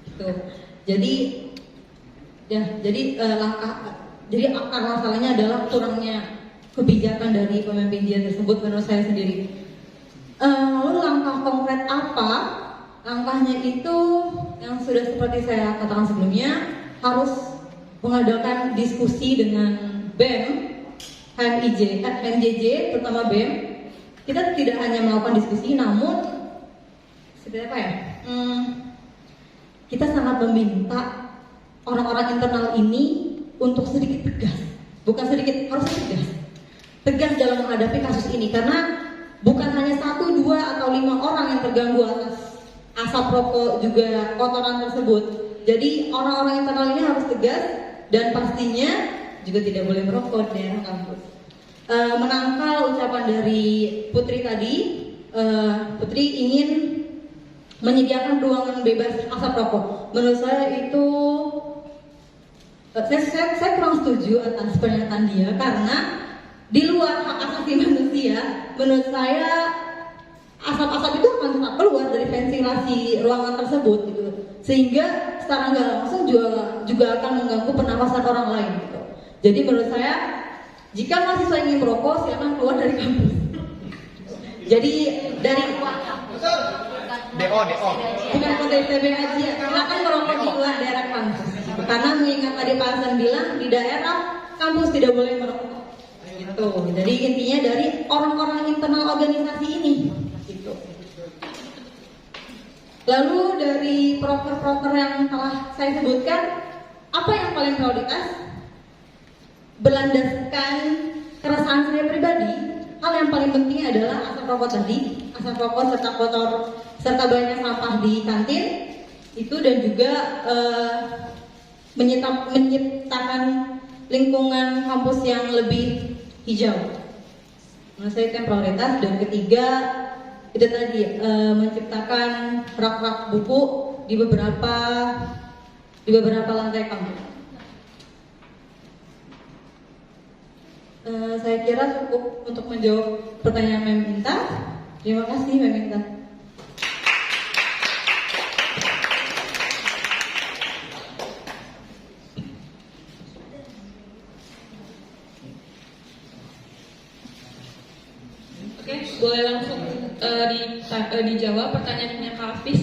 Gitu. Jadi akar masalahnya adalah kurangnya kebijakan dari pemimpin dia tersebut menurut saya sendiri. Lalu langkah konkret apa? Langkahnya itu yang sudah seperti saya katakan sebelumnya, harus mengadakan diskusi dengan BEM, HMJJ, terutama BEM. Kita tidak hanya melakukan diskusi, namun seperti apa ya? Kita sangat meminta orang-orang internal ini untuk sedikit tegas, bukan sedikit, harus tegas dalam menghadapi kasus ini, karena bukan hanya 1, 2, atau 5 orang yang terganggu atas asap rokok juga kotoran tersebut. Jadi orang-orang internal ini harus tegas dan pastinya juga tidak boleh merokok di daerah kampus. Menangkal ucapan dari Putri tadi, Putri ingin menyediakan ruangan bebas asap rokok. Menurut saya itu saya kurang setuju atas pernyataan dia, karena di luar hak asasi manusia, menurut saya asap-asap itu akan tetap keluar dari ventilasi ruangan tersebut gitu. Sehingga secara nggak langsung juga akan mengganggu pernapasan orang lain gitu. Jadi menurut saya, jika mahasiswa ingin merokok, silakan keluar dari kampus. Jadi dari DO bukan kode ITB aja, silakan merokok di luar daerah kampus. Karena mengingat tadi Pak Hasan bilang di daerah kampus tidak boleh merokok. Gitu. Jadi intinya dari orang-orang internal organisasi ini. Gitu. Lalu dari proker-proker yang telah saya sebutkan, apa yang paling prioritas? Berlandaskan keresahan saya pribadi, hal yang paling penting adalah asap rokok tadi, asap rokok serta kotor serta banyak sampah di kantin itu, dan juga menciptakan lingkungan kampus yang lebih hijau. Menurut saya itu yang prioritas. Dan ketiga itu tadi menciptakan rak-rak buku di beberapa lantai kampus. Saya kira cukup untuk menjawab pertanyaan Mem Inta. Terima kasih Mem Inta. Oke, boleh langsung dijawab pertanyaannya Kak Hafiz.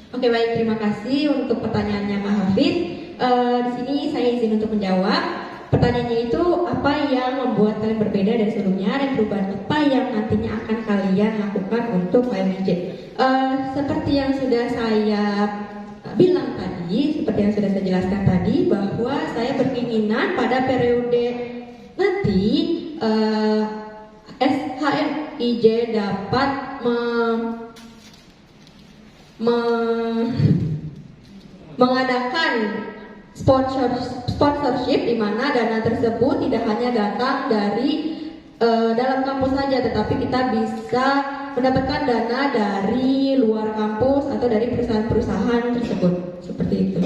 Oke, baik, terima kasih untuk pertanyaannya Pak Hafiz. Di sini saya izin untuk menjawab. Pertanyaannya itu, apa yang membuat kalian berbeda dari sebelumnya dan perubahan apa yang nantinya akan kalian lakukan untuk YMJ? Seperti yang sudah saya bilang tadi, seperti yang sudah saya jelaskan tadi, bahwa saya berkeinginan pada periode nanti SHMIJ dapat mengadakan sponsorship di mana dana tersebut tidak hanya datang dari dalam kampus saja, tetapi kita bisa mendapatkan dana dari luar kampus atau dari perusahaan-perusahaan tersebut, seperti itu.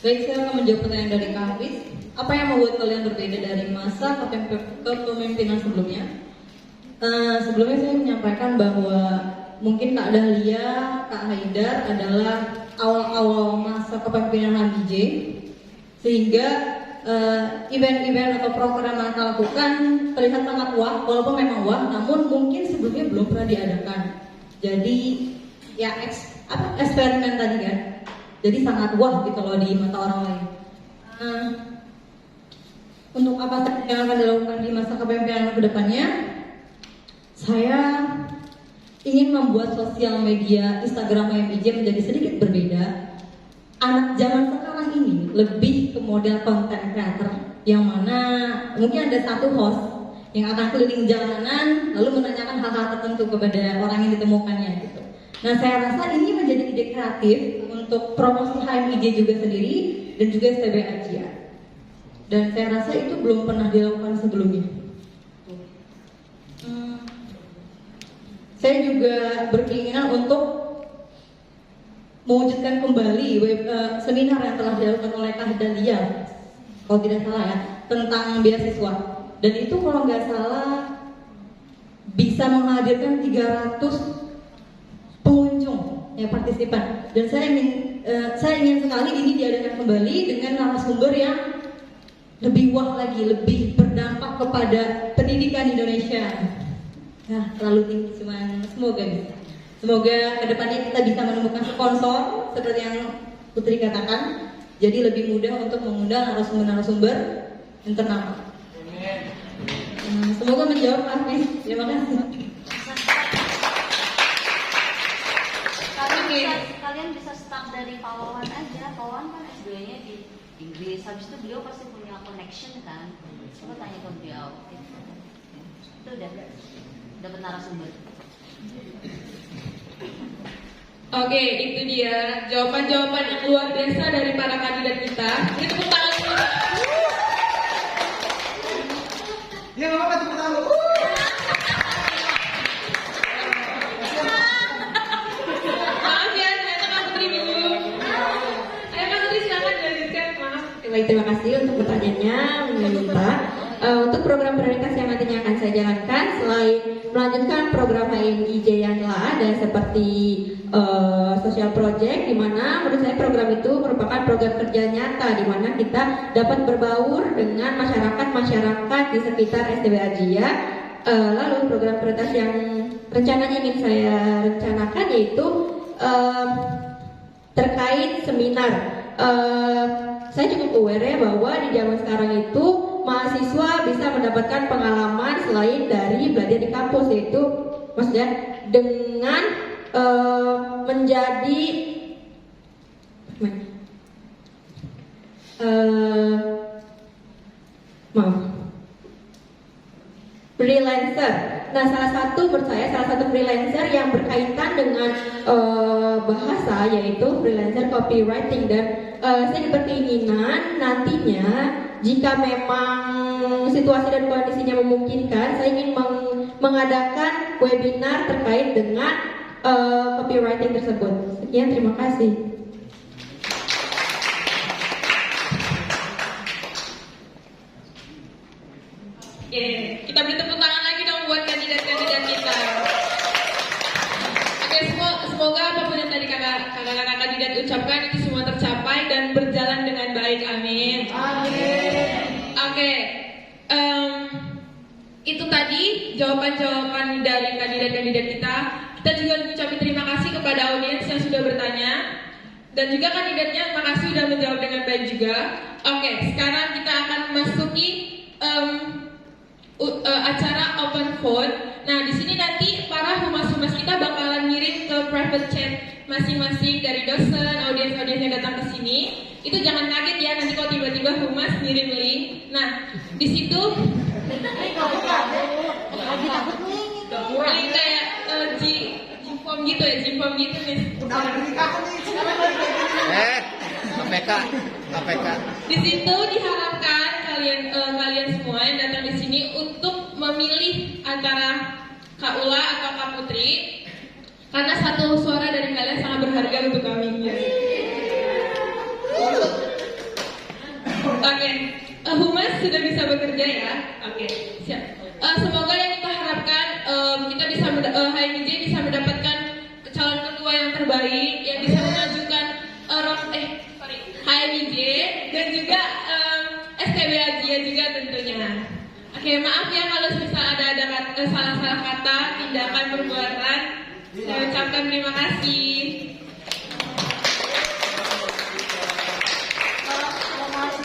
Baik, saya akan menjawab pertanyaan dari Kak Hafiz. Apa yang membuat kalian berbeda dari masa kepemimpinan sebelumnya? Sebelumnya saya menyampaikan bahwa mungkin Kak Dahlia, Kak Haidar adalah awal-awal masa kepemimpinan HMIJ, sehingga event-event atau program yang kita lakukan terlihat sangat wah, walaupun memang wah, namun mungkin sebelumnya belum pernah diadakan. Jadi ya eksperimen tadi kan, jadi sangat wah gitu loh di mata orang lain. Untuk apa yang akan dilakukan di masa kepemimpinan kedepannya? Saya ingin membuat sosial media Instagram YMIJ menjadi sedikit berbeda. Anak zaman sekarang ini lebih ke model content creator, yang mana mungkin ada satu host yang akan keliling jalanan lalu menanyakan hal-hal tertentu kepada orang yang ditemukannya gitu. Nah, saya rasa ini menjadi ide kreatif untuk promosi HMIJ juga sendiri dan juga STB Asia. Dan saya rasa itu belum pernah dilakukan sebelumnya. Saya juga berkeinginan untuk mewujudkan kembali seminar yang telah dilakukan oleh Kak Dahlia, kalau tidak salah ya, tentang beasiswa. Dan itu kalau nggak salah bisa menghadirkan 300 pengunjung ya partisipan. Dan saya ingin sekali ini diadakan kembali dengan narasumber yang lebih wah lagi, lebih berdampak kepada pendidikan Indonesia. Nah, terlalu tinggi, cuman semoga bisa. Semoga kedepannya kita bisa menemukan sponsor seperti yang Putri katakan. Jadi lebih mudah untuk mengundang narasumber-narasumber yang ternama. Semoga menjawab Mas. Terima kasih. Kalian bisa start dari Pak Wawan aja. Pak Wawan kan S2-nya di Inggris. Habis itu beliau pasti punya connection kan. Coba tanya ke beliau. Itu udah dapat narasumber. Oke, itu dia jawaban-jawaban yang luar biasa dari para kandidat kita. Ini tepuk tangan dulu. Ya nggak apa-apa, tepuk tangan. Maaf ya, ternyata Kak Putri dulu. Ayo Kak Putri silakan lanjutkan, maaf. Baik, terima kasih untuk pertanyaannya, Mbak. Untuk program prioritas yang nantinya akan saya jalankan, selain melanjutkan program HMIJ yang telah ada seperti social project, di mana menurut saya program itu merupakan program kerja nyata di mana kita dapat berbaur dengan masyarakat di sekitar STB Ajia. Lalu program prioritas yang rencananya ingin saya rencanakan yaitu terkait seminar. Saya cukup aware ya bahwa di zaman sekarang itu mahasiswa bisa mendapatkan pengalaman selain dari belajar di kampus, yaitu maksudnya dengan menjadi freelancer. Nah, salah satu freelancer yang berkaitan dengan bahasa yaitu freelancer copywriting, dan saya berkeinginan nantinya jika memang situasi dan kondisinya memungkinkan, saya ingin mengadakan webinar terkait dengan copywriting tersebut. Sekian, terima kasih. Oke, kita beri tepuk tangan lagi dong buat kandidat-kandidat kita. Oke, semoga apapun yang tadi kakak-kakak kandidat ucapkan itu semua tercapai dan berjalan dengan baik. Amin. Amin. Oke, itu tadi jawaban-jawaban dari kandidat-kandidat kita. Kita juga mengucapkan terima kasih kepada audiens yang sudah bertanya, dan juga kandidatnya makasih sudah menjawab dengan baik juga. Oke, sekarang kita akan memasuki acara open vote. Nah, di sini nanti para humas-humas kita bakalan ngirim ke private chat masing-masing dari dosen, audiens-audiens yang datang ke sini. Itu jangan kaget ya nanti kalau tiba-tiba humas ngirim link. Nah, di situ link kayak G-form gitu ya, G-form gitu nih. KPK. Di situ diharapkan kalian semua yang datang di sini untuk memilih antara Kak Ula atau Kak Putri, karena satu suara dari kalian sangat berharga untuk kami. Oke, humas sudah bisa bekerja ya. Oke, siap. Semoga yang kita harapkan kita bisa HMIJ bisa mendapatkan calon ketua yang terbaik yang bisa mengajukan HMIJ dan juga STB Ajia juga tentunya. Oke, maaf ya kalau misal ada salah-salah kata, tindakan, perbuatan. Saya ucapkan terima kasih.